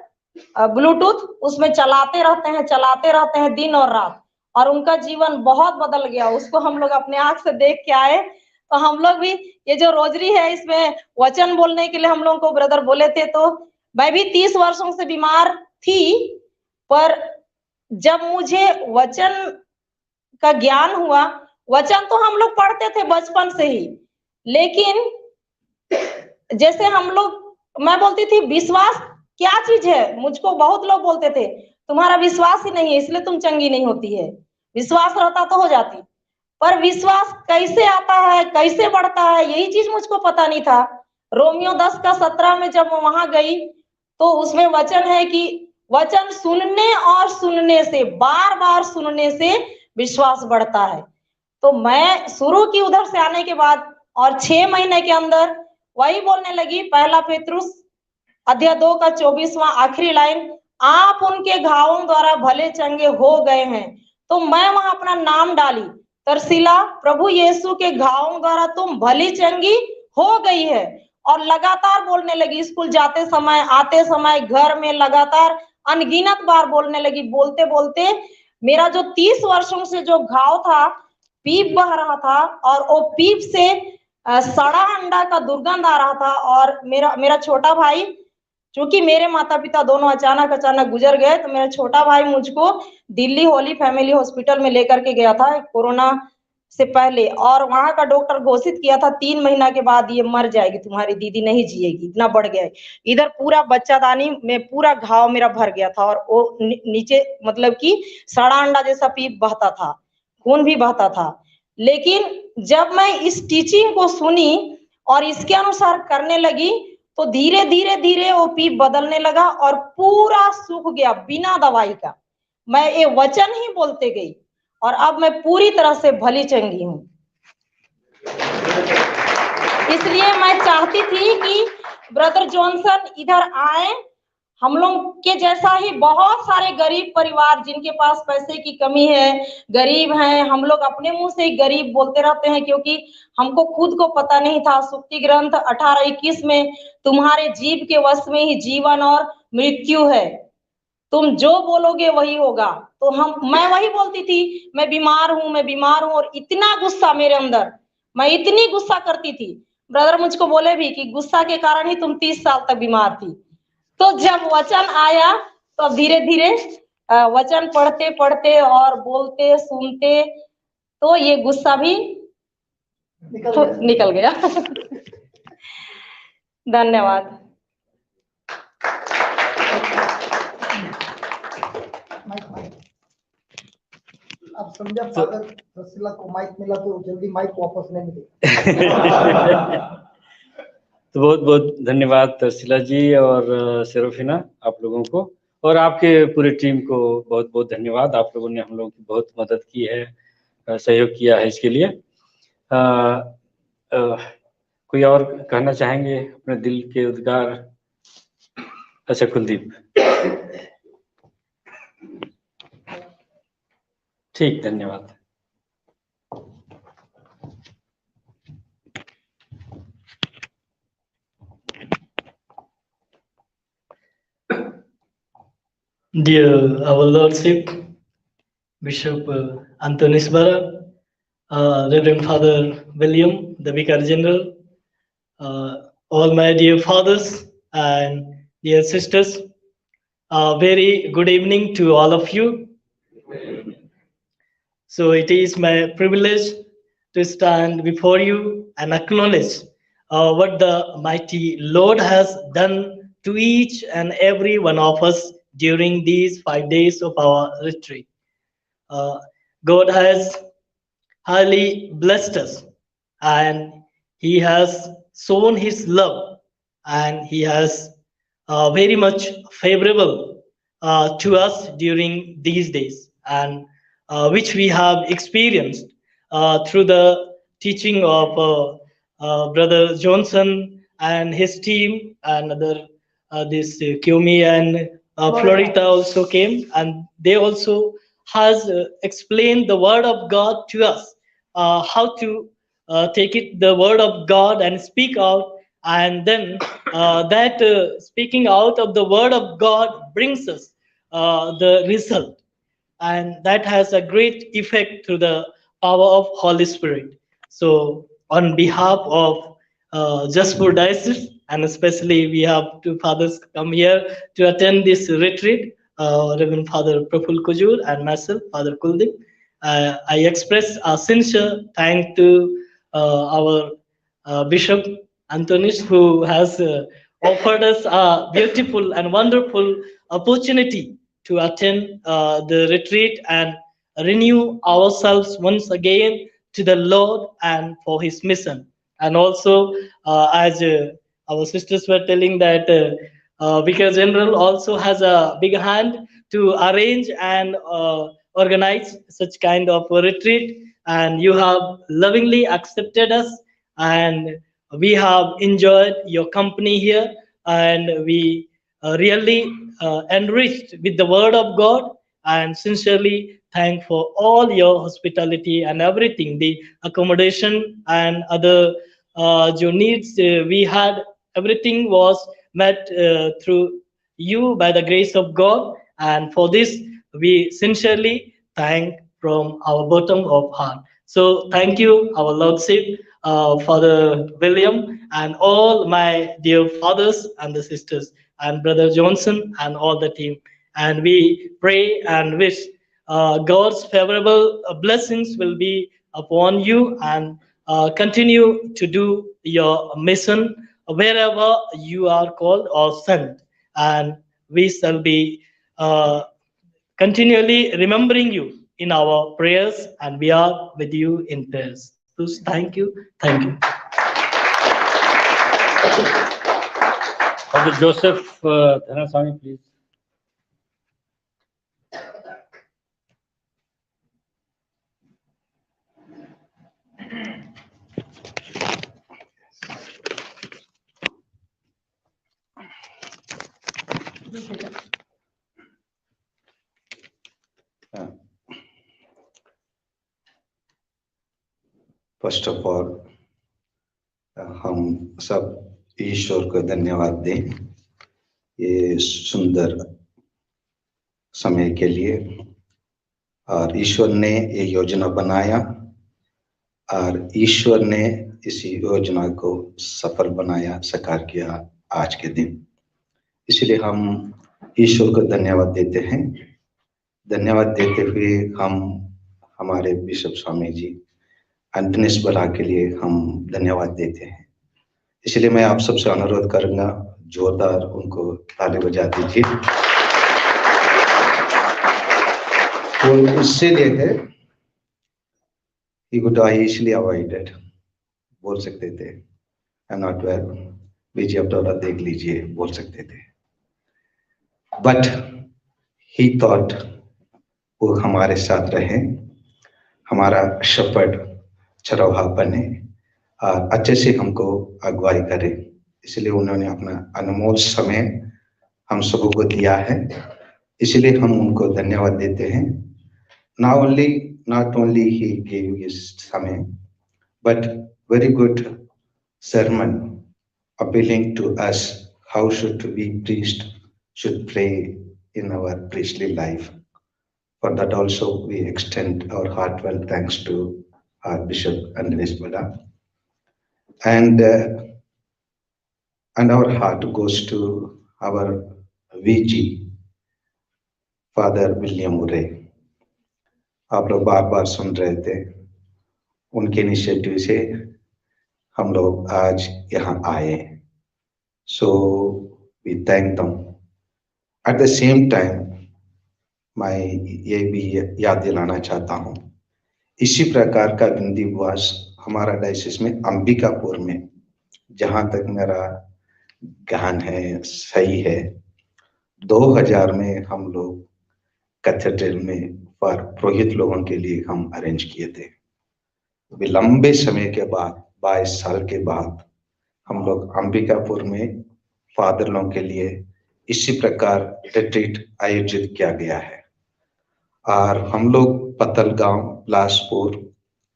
ब्लूटूथ उसमें चलाते रहते हैं दिन और रात, और उनका जीवन बहुत बदल गया। उसको हम लोग अपने आंख से देख के आए। तो हम लोग भी ये जो रोजरी है इसमें वचन बोलने के लिए हम लोगों को ब्रदर बोले थे। तो मैं भी 30 वर्षों से बीमार थी, पर जब मुझे वचन का ज्ञान हुआ, वचन तो हम लोग पढ़ते थे बचपन से ही, लेकिन जैसे हम लोग, मैं बोलती थी विश्वास क्या चीज है। मुझको बहुत लोग बोलते थे तुम्हारा विश्वास ही नहीं है इसलिए तुम चंगी नहीं होती है, विश्वास रहता तो हो जाती। पर विश्वास कैसे आता है, कैसे बढ़ता है, यही चीज मुझको पता नहीं था। रोमियो 10:17 में जब वहां गई तो उसमें वचन है कि वचन सुनने और सुनने से, बार बार सुनने से विश्वास बढ़ता है। तो मैं शुरू की उधर से आने के बाद और 6 महीने के अंदर वही बोलने लगी। 1 पेतरुस अध्याय 2 का 24वां आखिरी लाइन, आप उनके घावों द्वारा भले चंगे हो गए हैं। तो मैं वहां अपना नाम डाली, तरसीला, प्रभु यीशु के घावों द्वारा तुम भली चंगी हो गई है। और लगातार बोलने लगी, स्कूल जाते समय, आते समय, घर में लगातार अनगिनत बार बोलने लगी। बोलते बोलते मेरा जो 30 वर्षों से जो घाव था, पीप बह रहा था और वो पीप से सड़ा अंडा का दुर्गंध आ रहा था। और मेरा छोटा भाई, क्योंकि मेरे माता पिता दोनों अचानक गुजर गए, तो मेरा छोटा भाई मुझको दिल्ली होली फैमिली हॉस्पिटल में लेकर के गया था कोरोना से पहले। और वहां का डॉक्टर घोषित किया था 3 महीना के बाद ये मर जाएगी, तुम्हारी दीदी नहीं जिएगी, इतना बढ़ गया है। इधर पूरा बच्चादानी में पूरा घाव मेरा भर गया था और वो नीचे मतलब कि सड़ा अंडा जैसा पीप बहता था, खून भी बहता था। लेकिन जब मैं इस टीचिंग को सुनी और इसके अनुसार करने लगी तो धीरे धीरे धीरे वो पीप बदलने लगा और पूरा सूख गया बिना दवाई का। मैं ये वचन ही बोलते गई और अब मैं पूरी तरह से भली चंगी हूँ। इसलिए मैं चाहती थी कि ब्रदर जॉनसन इधर आए। हम लोग के जैसा ही बहुत सारे गरीब परिवार जिनके पास पैसे की कमी है, गरीब हैं, हम लोग अपने मुंह से ही गरीब बोलते रहते हैं क्योंकि हमको खुद को पता नहीं था। सुक्ति ग्रंथ 18:21 में तुम्हारे जीभ के वश में ही जीवन और मृत्यु है, तुम जो बोलोगे वही होगा। तो मैं वही बोलती थी, मैं बीमार हूँ और इतना गुस्सा मेरे अंदर, मैं इतनी गुस्सा करती थी। ब्रदर मुझको बोले भी कि गुस्सा के कारण ही तुम 30 साल तक बीमार थी। तो जब वचन आया तो अब धीरे धीरे वचन पढ़ते पढ़ते और बोलते सुनते तो ये गुस्सा भी निकल गया। धन्यवाद। अब समझा फादर रसीला को माइक मिला तो जल्दी माइक वापस नहीं मिलेगा। तो बहुत बहुत धन्यवाद तरसीला जी और सेरोफिना आप लोगों को, और आपके पूरी टीम को बहुत बहुत धन्यवाद। आप लोगों ने हम लोगों की बहुत मदद की है, सहयोग किया है इसके लिए। कोई और कहना चाहेंगे अपने दिल के उद्गार? अच्छा कुलदीप, ठीक, धन्यवाद। Dear our Lordship, Bishop Anthony Sbara, Reverend Father William, the Vicar General, all my dear fathers and dear sisters, very good evening to all of you. So it is my privilege to stand before you and acknowledge what the mighty Lord has done to each and every one of us during these 5 days of our retreat. God has highly blessed us, and He has shown His love, and He has very much favorable to us during these days, and which we have experienced through the teaching of Brother Johnson and his team, and other this Kyomi and Florita also came, and they also has explained the word of God to us, how to take it the word of God and speak out, and then that speaking out of the word of God brings us the result, and that has a great effect through the power of Holy Spirit. So on behalf of Jaspur Diocese, and especially we have two fathers come here to attend this retreat, Reverend Father Praful Kujur and myself, Father Kuldeep. I express a sincere thank to our Bishop Antonis, who has offered us a beautiful and wonderful opportunity to attend the retreat and renew ourselves once again to the Lord and for His mission. And also, as our sisters were telling that Vicar General also has a big hand to arrange and organize such kind of a retreat, and you have lovingly accepted us, and we have enjoyed your company here, and we really enriched with the word of God, and sincerely thank for all your hospitality and everything, the accommodation and other your needs we had, everything was met through you by the grace of God, and for this we sincerely thank from our bottom of heart. So thank you, our Lordship, Father William, and all my dear fathers and the sisters, and Brother Johnson, and all the team. And we pray and wish God's favorable blessings will be upon you, and continue to do your mission wherever you are called or sent. And we shall be continually remembering you in our prayers, and we are with you in prayers. So thank you. Thank you. Father Joseph Dhanaswamy, please. First of all हम सब ईश्वर को धन्यवाद दें ये सुंदर समय के लिए, और ईश्वर ने ये योजना बनाया और ईश्वर ने इसी योजना को सफल बनाया, साकार किया आज के दिन। इसलिए हम ईश्वर को धन्यवाद देते हैं। धन्यवाद देते हुए हम हमारे बिशप स्वामी जी एंटोनिस बरा के लिए हम धन्यवाद देते हैं। इसलिए मैं आप सबसे अनुरोध करूंगा, जोरदार उनको ताली बजा दीजिए। तो इससे लेकर he could have easily avoided, बोल सकते थे I'm not well, बीजी अब थोड़ा देख लीजिए, बोल सकते थे, but he thought वो हमारे साथ रहे, हमारा shepherd चरवाहा बने और अच्छे से हमको अगुवाई करे। इसलिए उन्होंने अपना अनमोल समय हम सबों को दिया है, इसलिए हम उनको धन्यवाद देते हैं। Not only he gave his समय, but very good sermon appealing to us how should we priest should pray in our priestly life. For that also we extend our heartfelt thanks to our Bishop Andres Bada, and our heart goes to our VG Father William Murray। आप लोग बार बार सुन रहे थे, उनके initiative से हम लोग आज यहाँ आए। So we thank them. At the same time, मैं ये भी याद दिलाना चाहता हूँ, इसी प्रकार का बिंदीवास हमारा डायसिस में अंबिकापुर में, जहाँ तक मेरा ज्ञान है सही है, 2000 में हम लोग कैथेड्रल में पर पुरोहित लोगों के लिए हम अरेंज किए थे। अभी लंबे समय के बाद 22 साल के बाद हम लोग अंबिकापुर में फादर लोगों के लिए इसी प्रकार रिट्रीट आयोजित किया गया है। और हम लोग पतलगांव, बिलासपुर,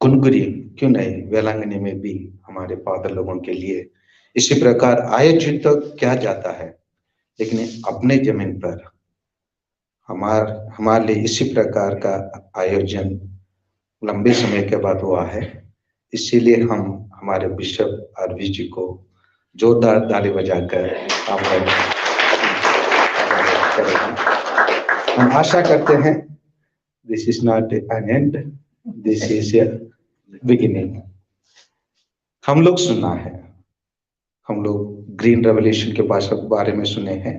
कुनकुरी, क्यों नहीं वेलांगनी में भी हमारे फादर लोगों के लिए इसी प्रकार आयोजित तो किया जाता है, लेकिन अपने जमीन पर हमारे लिए इसी प्रकार का आयोजन लंबे समय के बाद हुआ है। इसीलिए हम हमारे बिशप आरवी जी को जोरदार ताली बजाकर हम आशा करते हैं this is not an and, this is a beginning. हम लोग सुना है, हम लोग ग्रीन रेवोल्यूशन के बारे में सुने हैं,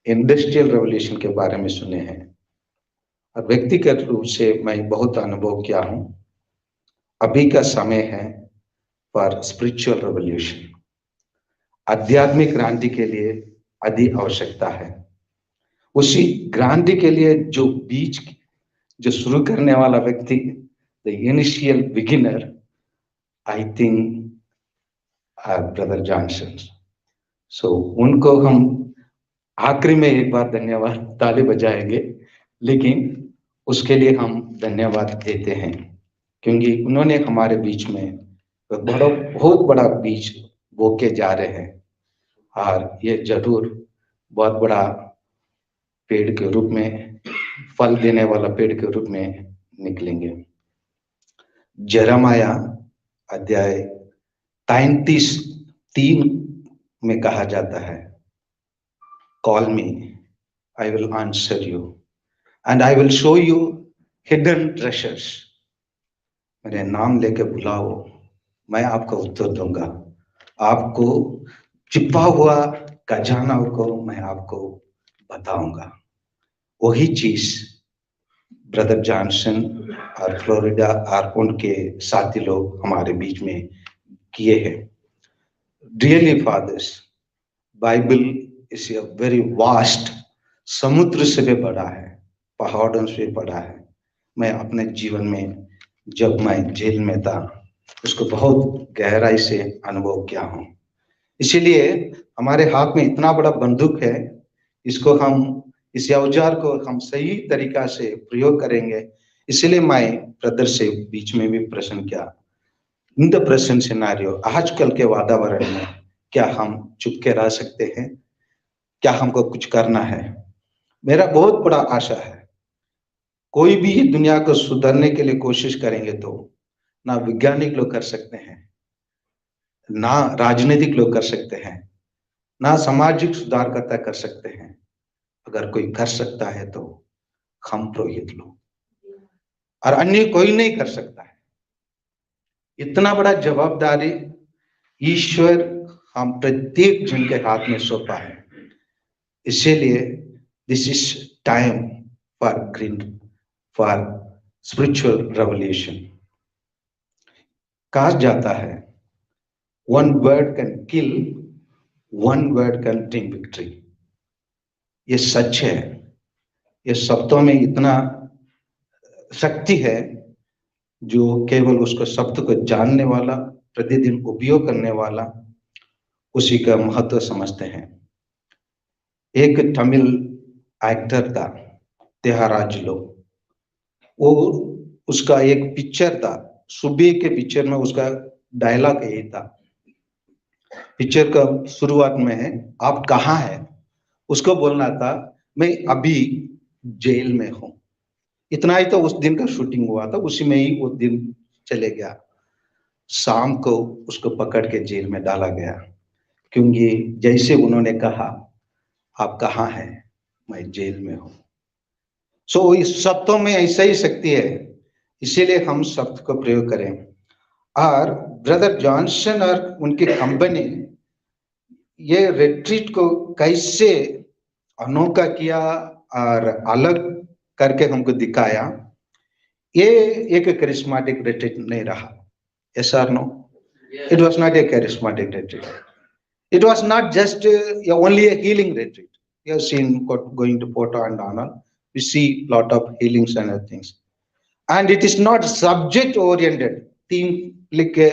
इंडस्ट्रियल रेवोल्यूशन के बारे में सुने हैं, और व्यक्तिगत रूप से मैं बहुत अनुभव किया हूं। अभी का समय है फॉर स्पिरिचुअल रेवोल्यूशन। आध्यात्मिक क्रांति के लिए अधिक आवश्यकता है। उसी क्रांति के लिए जो बीज जो शुरू करने वाला व्यक्ति, the initial beginner, I think brother Johnson. So उनको हम आखिरी में एक बार धन्यवाद ताली बजाएंगे, लेकिन उसके लिए हम धन्यवाद देते हैं क्योंकि उन्होंने हमारे बीच में बहुत बड़ा बीज बो के जा रहे हैं, और ये जरूर बहुत बड़ा पेड़ के रूप में, फल देने वाला पेड़ के रूप में निकलेंगे। यिर्मयाह अध्याय 33:3 में कहा जाता है, call me, I will answer you and I will show you hidden treasures. मेरे नाम लेके बुलाओ, मैं आपको उत्तर दूंगा, आपको छिपा हुआ खजाना को मैं आपको बताऊंगा। वही चीज ब्रदर जॉनसन और फ्लोरिडा और उनके साथी लोग हमारे बीच में किए हैं। Really fathers, Bible is a very vast, समुद्र से भी बड़ा है, पहाड़ों से भी बड़ा है। मैं अपने जीवन में जब मैं जेल में था उसको बहुत गहराई से अनुभव किया हूँ। इसीलिए हमारे हाथ में इतना बड़ा बंदूक है, इसको हम, इस औजार को हम सही तरीका से प्रयोग करेंगे। इसलिए मैं ब्रदर से बीच में भी प्रश्न किया, इन द प्रेजेंट सिनेरियो, आजकल के वातावरण में क्या हम चुप के रह सकते हैं? क्या हमको कुछ करना है? मेरा बहुत बड़ा आशा है, कोई भी दुनिया को सुधारने के लिए कोशिश करेंगे तो ना वैज्ञानिक लोग कर सकते हैं, ना राजनीतिक लोग कर सकते हैं, ना सामाजिक सुधारकर्ता कर सकते हैं। अगर कोई कर सकता है तो हम पुरोहित लोग, और अन्य कोई नहीं कर सकता है। इतना बड़ा जवाबदारी ईश्वर हम प्रत्येक जन के हाथ में सौंपा है। इसीलिए this is time for green, for spiritual revolution. कहा जाता है, one word can kill, one word can bring victory. ये सच है, ये शब्दों में इतना शक्ति है जो केवल उसको शब्द को जानने वाला, प्रतिदिन उपयोग करने वाला उसी का महत्व समझते हैं। एक तमिल एक्टर था त्यागराजुलु, वो उसका एक पिक्चर था, सुबह के पिक्चर में उसका डायलॉग यही था। पिक्चर का शुरुआत में है, आप कहाँ हैं? उसको बोलना था, मैं अभी जेल में हूं। इतना ही तो उस दिन का शूटिंग हुआ था, उसी में ही वो दिन चले गया। शाम को उसको पकड़ के जेल में डाला गया, क्योंकि जैसे उन्होंने कहा, आप कहाँ हैं? मैं जेल में हूं। सो इस शब्दों में ऐसा ही शक्ति है, इसीलिए हम शब्द को प्रयोग करें। और ब्रदर जॉनसन और उनकी कंपनी ये रिट्रीट को कैसे अनोखा किया और अलग करके हमको दिखाया, ये एक करिश्मेटिक रिट्रीट नहीं रहा। Yes or no? It was not a charismatic retreat. It was not just only a healing retreat. We have seen going to Porto and Donald, we see lot of healings and other things. And it is not subject oriented. Theme लिख के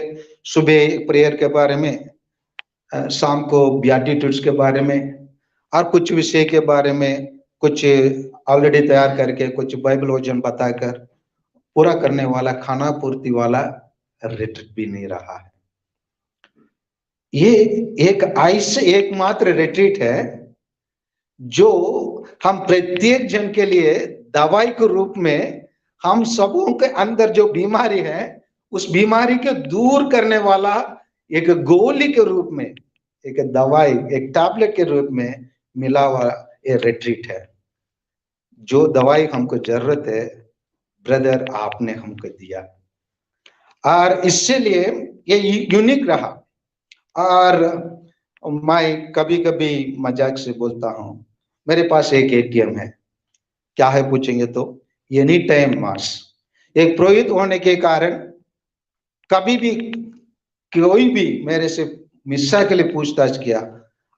सुबह prayer के बारे में, शाम को beatitudes के बारे में, और कुछ विषय के बारे में कुछ ऑलरेडी तैयार करके कुछ बाइबल वचन बताकर पूरा करने वाला, खाना पूर्ति वाला रिट्रीट भी नहीं रहा है। ये एक ऐसे एकमात्र रिट्रीट है जो हम प्रत्येक जन के लिए दवाई के रूप में, हम सबों के अंदर जो बीमारी है उस बीमारी को दूर करने वाला एक गोली के रूप में, एक दवाई, एक टैबलेट के रूप में मिला हुआ ये रिट्रीट है। जो दवाई हमको जरूरत है ब्रदर आपने हमको दिया, और इसलिए ये यूनिक रहा। और मैं कभी कभी मजाक से बोलता हूँ, मेरे पास एक एटीएम है, क्या है पूछेंगे तो एनी टाइम मास। एक पुरोहित होने के कारण कभी भी कोई भी मेरे से मिस्सा के लिए पूछताछ किया,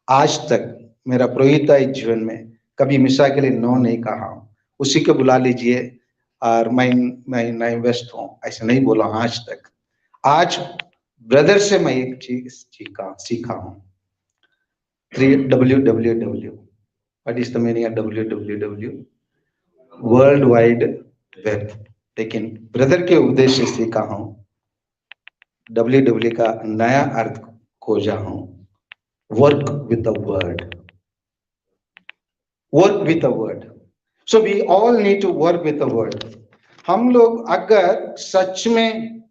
आज तक मेरा पुरोहिताई जीवन में कभी मिस्सा के लिए नो नहीं कहा। उसी को बुला लीजिए और मैं नहीं व्यस्त हूँ, ऐसा नहीं बोला आज तक। आज ब्रदर से मैं एक चीज सीखा हूँ, www, what is the meaning of www? World wide web. लेकिन ब्रदर के उपदेश से सीखा हूँ, www का नया अर्थ खोजा हूँ, work with the word, work with the word. So we all need to work with the word. हम लोग अगर सच में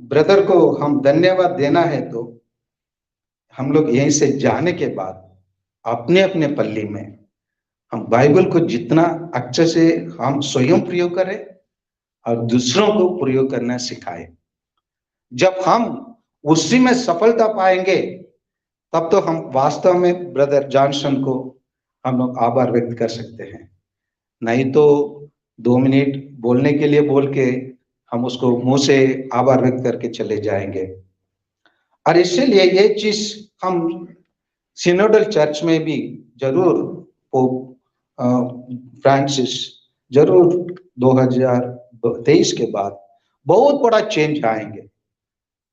ब्रदर को हम धन्यवाद देना है तो हम लोग यहीं से जाने के बाद अपने अपने पल्ली में हम बाइबल को जितना अच्छे से हम स्वयं प्रयोग करें और दूसरों को प्रयोग करना सिखाएं। जब हम उसी में सफलता पाएंगे तब तो हम वास्तव में ब्रदर जॉनसन को हम लोग आभार व्यक्त कर सकते हैं। नहीं तो 2 मिनट बोलने के लिए बोल के हम उसको मुंह से आभार व्यक्त करके चले जाएंगे। और इसलिए ये चीज हम सिनोडल चर्च में भी जरूर पोप फ्रांसिस जरूर 2023 के बाद बहुत बड़ा चेंज आएंगे।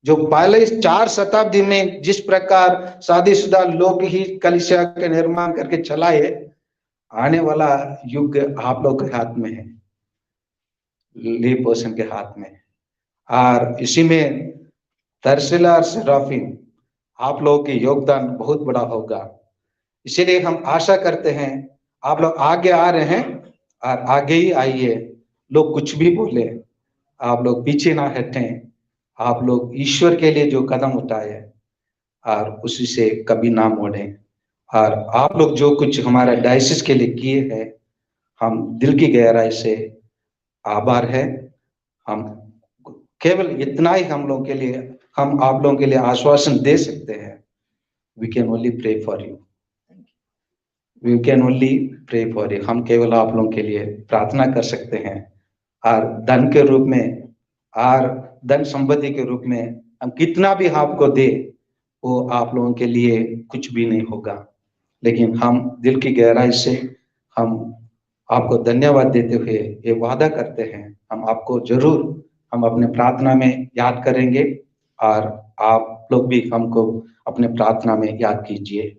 जो पहले 4 शताब्दी में जिस प्रकार शादीशुदा लोग ही कलीसिया के निर्माण करके चलाए, आने वाला युग आप लोग के हाथ में है, ले पर्सन के हाथ में। और इसी में तरसिला और सेराफिन आप लोगों के योगदान बहुत बड़ा होगा। इसीलिए हम आशा करते हैं आप लोग आगे आ रहे हैं और आगे ही आइए। लोग कुछ भी बोले, आप लोग पीछे ना हटें। आप लोग ईश्वर के लिए जो कदम उठाए और उसी से कभी ना मोड़ें। और आप लोग जो कुछ हमारा डायसिस के लिए किए हैं, हम दिल की गहराई से आभार है। हम केवल इतना ही हम लोगों के लिए, हम आप लोगों के लिए आश्वासन दे सकते हैं, we can only pray for you, we can only pray for you. हम केवल आप लोगों के लिए प्रार्थना कर सकते हैं। और धन के रूप में और धन संपत्ति के रूप में हम कितना भी आपको दे, वो आप लोगों के लिए कुछ भी नहीं होगा। लेकिन हम दिल की गहराई से हम आपको धन्यवाद देते हुए ये वादा करते हैं, हम आपको जरूर हम अपने प्रार्थना में याद करेंगे और आप लोग भी हमको अपने प्रार्थना में याद कीजिए।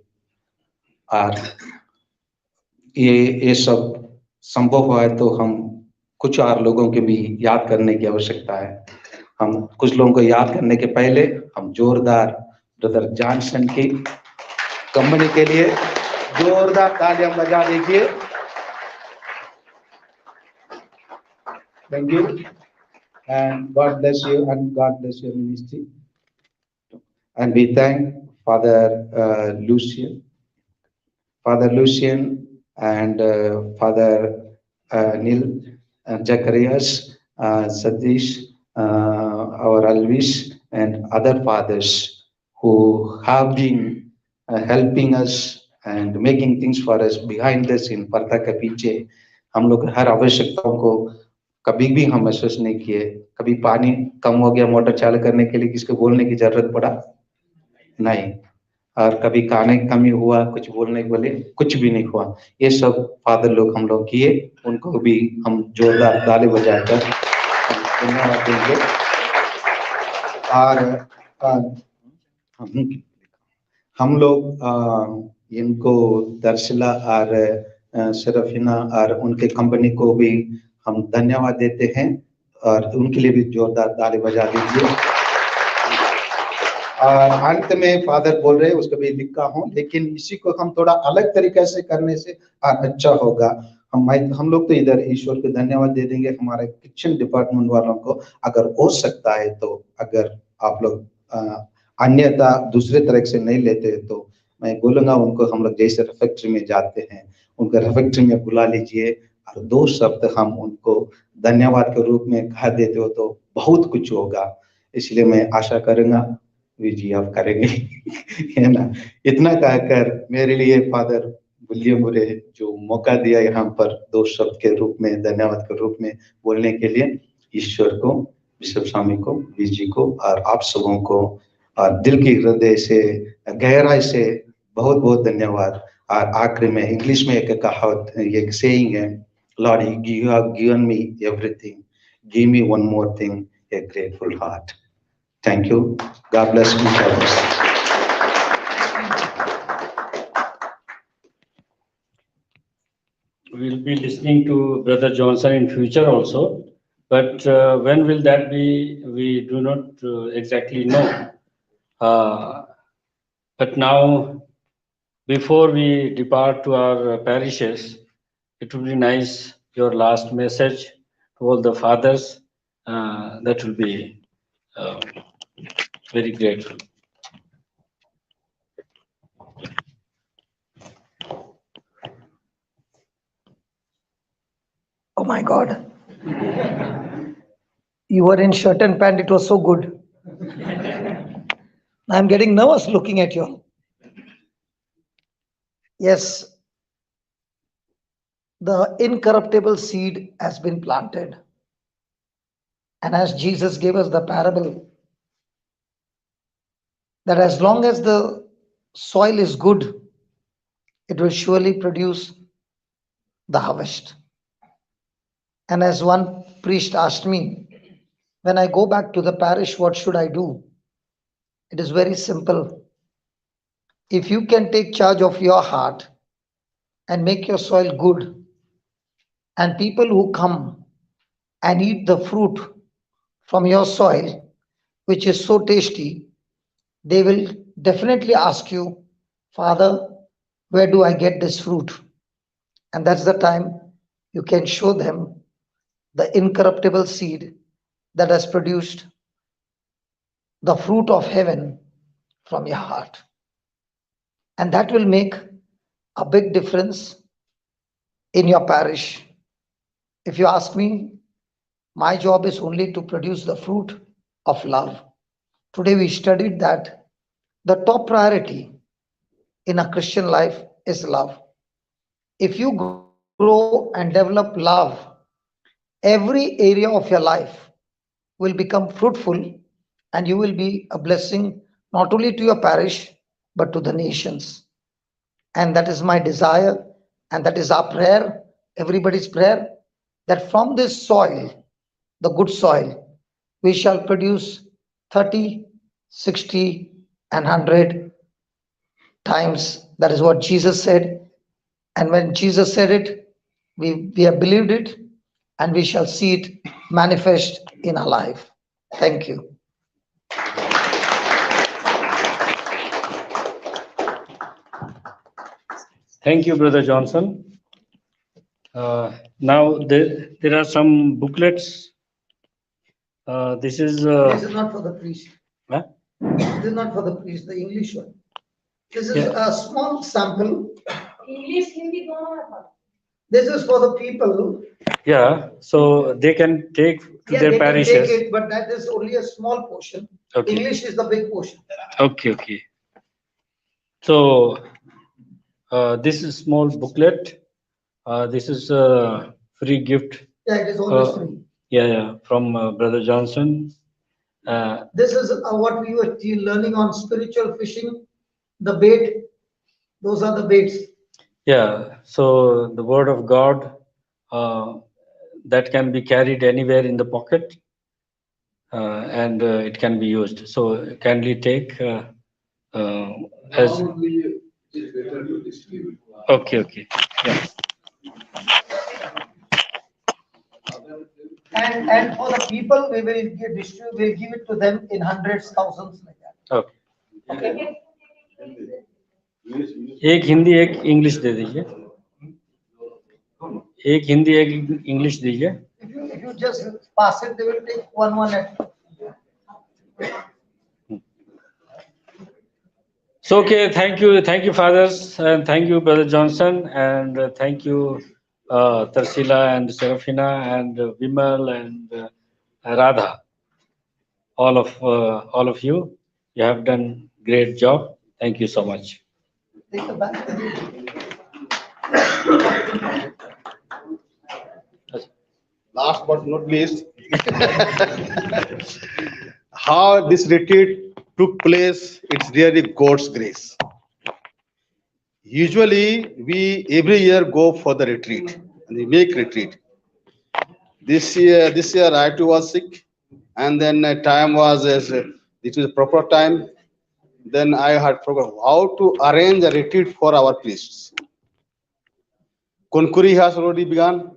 और ये सब संभव हुआ है तो हम कुछ और लोगों के भी याद करने की आवश्यकता है। हम कुछ लोगों को याद करने के पहले हम जोरदार ब्रदर जॉनसन की कंपनी के लिए जोरदार तालियां बजा दीजिए। Thank you and God bless you and God bless your ministry. And we thank Father Lucian and Father Neil, Zacharias, Satish, our Alvis and other fathers who have been helping us and making things for us behind the scene, पर्दा के पीछे हम लोग हर आवश्यकताओं को कभी भी हम महसूस नहीं किए। कभी पानी कम हो गया मोटर चालू करने के लिए किसको बोलने की जरूरत पड़ा नहीं, और कभी खाने की कमी हुआ कुछ बोलने के लिए कुछ भी नहीं हुआ। ये सब फादर लोग हम लोग किए, उनको भी हम जोरदार ताली बजाकर धन्यवाद देंगे। और हम लोग इनको दर्शिला और शरफिना और उनके कंपनी को भी हम धन्यवाद देते हैं और उनके लिए भी जोरदार ताली बजा दीजिए। और अंत में फादर बोल रहे हैं, उसको भी लिखा हूँ, लेकिन इसी को हम थोड़ा अलग तरीके से करने से अच्छा होगा। हम लोग तो इधर ईश्वर को धन्यवाद दे देंगे, हमारे किचन डिपार्टमेंट वालों को अगर हो सकता है तो, अगर आप लोग अन्यथा दूसरे तरह से नहीं लेते तो मैं बोलूंगा उनको, हम लोग जैसे फैक्ट्री में जाते हैं उनको फैक्ट्री में बुला लीजिए और 2 शब्द हम उनको धन्यवाद के रूप में कह देते हो तो बहुत कुछ होगा। इसलिए मैं आशा करूंगा जी आप करेंगे है ना। इतना कहकर मेरे लिए फादर विलियम बुरे जो मौका दिया यहाँ पर 2 शब्द के रूप में, धन्यवाद के रूप में बोलने के लिए, ईश्वर को, बिशप स्वामी को, जी को और आप सबों को दिल की हृदय से गहराई से बहुत बहुत धन्यवाद। और आखिरी में इंग्लिश में एक कहावत, एक सेइंग है, Lord you have given me everything, give me one more thing, A grateful heart. Thank you. God bless you. We'll be listening to Brother Johnson in future also, but when will that be? We do not exactly know. But now, before we depart to our parishes, it would be nice your last message to all the fathers. That will be very grateful. Oh my God. You were in shirt and pant, it was so good. I'm getting nervous looking at you. Yes, the incorruptible seed has been planted. And as Jesus gave us the parable, that as long as the soil is good, it will surely produce the harvest. And as one priest asked me, when I go back to the parish, what should I do? It is very simple. If you can take charge of your heart and make your soil good, and people who come and eat the fruit from your soil, which is so tasty, they will definitely ask you, Father, where do I get this fruit? And that's the time you can show them the incorruptible seed that has produced the fruit of heaven from your heart. And that will make a big difference in your parish. If you ask me, my job is only to produce the fruit of love. Today we studied that the top priority in a Christian life is love. If you grow and develop love, every area of your life will become fruitful and you will be a blessing not only to your parish but to the nations. And that is my desire, and that is our prayer, everybody's prayer, that from this soil, the good soil, we shall produce 30, 60 and 100 times. That is what Jesus said. And when Jesus said it, we have believed it, and we shall see it manifest in our life. Thank you. Thank you, Brother Johnson. Now there are some booklets. This is This is not for the priest. huh? This is not for the priest, the English one. This is a small sample. English, Hindi, दोनों में था। This is for the people. Yeah, so they can take to Yeah, their they can parishes. take it, but that is only a small portion. Okay. English is the big portion. Okay, okay. So this is small booklet. This is a free gift. Yeah, it is always Uh, free. Yeah, from Brother Johnson. This is what we were learning on spiritual fishing, the bait. Those are the baits. Yeah, so the word of God that can be carried anywhere in the pocket, and it can be used. So kindly take as. Okay. Yeah. And for the people, we will give it to them in hundreds, thousands like that. Okay. Okay. एक हिंदी एक English दे दीजिए. एक हिंदी एक English दीजिए. If you just pass it, they will take one at. So okay, thank you, fathers, and thank you, Brother Johnson, and thank you, Tarsila and Serafina and Vimal and Radha. All of you, you have done great job. Thank you so much. Take the back. Last but not least, how this retreat took place, it's really God's grace. Usually, we every year go for the retreat, and we make retreat. This year I too was sick, and then time was as it was proper time. Then I had forgotten how to arrange a retreat for our priests. Konkuri has already begun,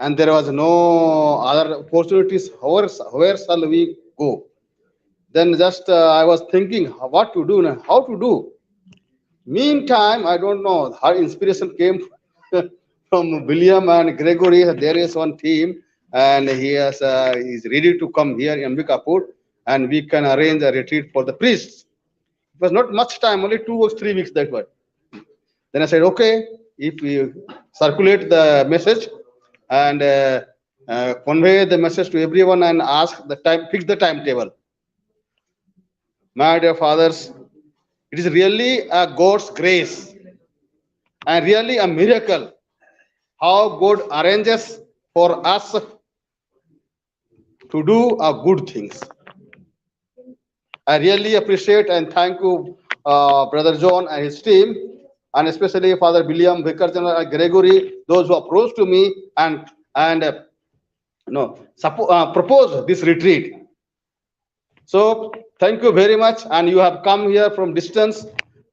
and there was no other opportunities. Where shall we go? Then just I was thinking what to do now, how to do. Meantime, I don't know how inspiration came from William and Gregory. There is one team, and he's ready to come here in Ambikapur, and we can arrange a retreat for the priests. It was not much time, only 2 or 3 weeks that was. Then I said, okay, if we circulate the message and convey the message to everyone and ask the time, fix the timetable. My dear fathers, it is really a God's grace and really a miracle how God arranges for us to do good things. I really appreciate and thank you, Brother John and his team, and especially Father William, Vicar General and Gregory, those who approached to me and proposed this retreat. So thank you very much, and you have come here from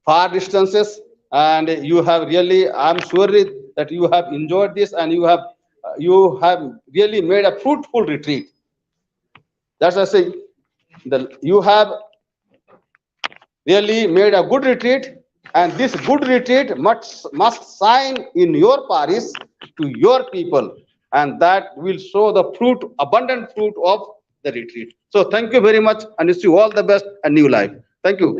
far distances, and you have really, I'm sure that you have enjoyed this, and you have really made a fruitful retreat. That's I say, you have really made a good retreat, and this good retreat must shine in your parish to your people, and that will show the abundant fruit of the retreat. So thank you very much, and wish you all the best and new life. Thank you.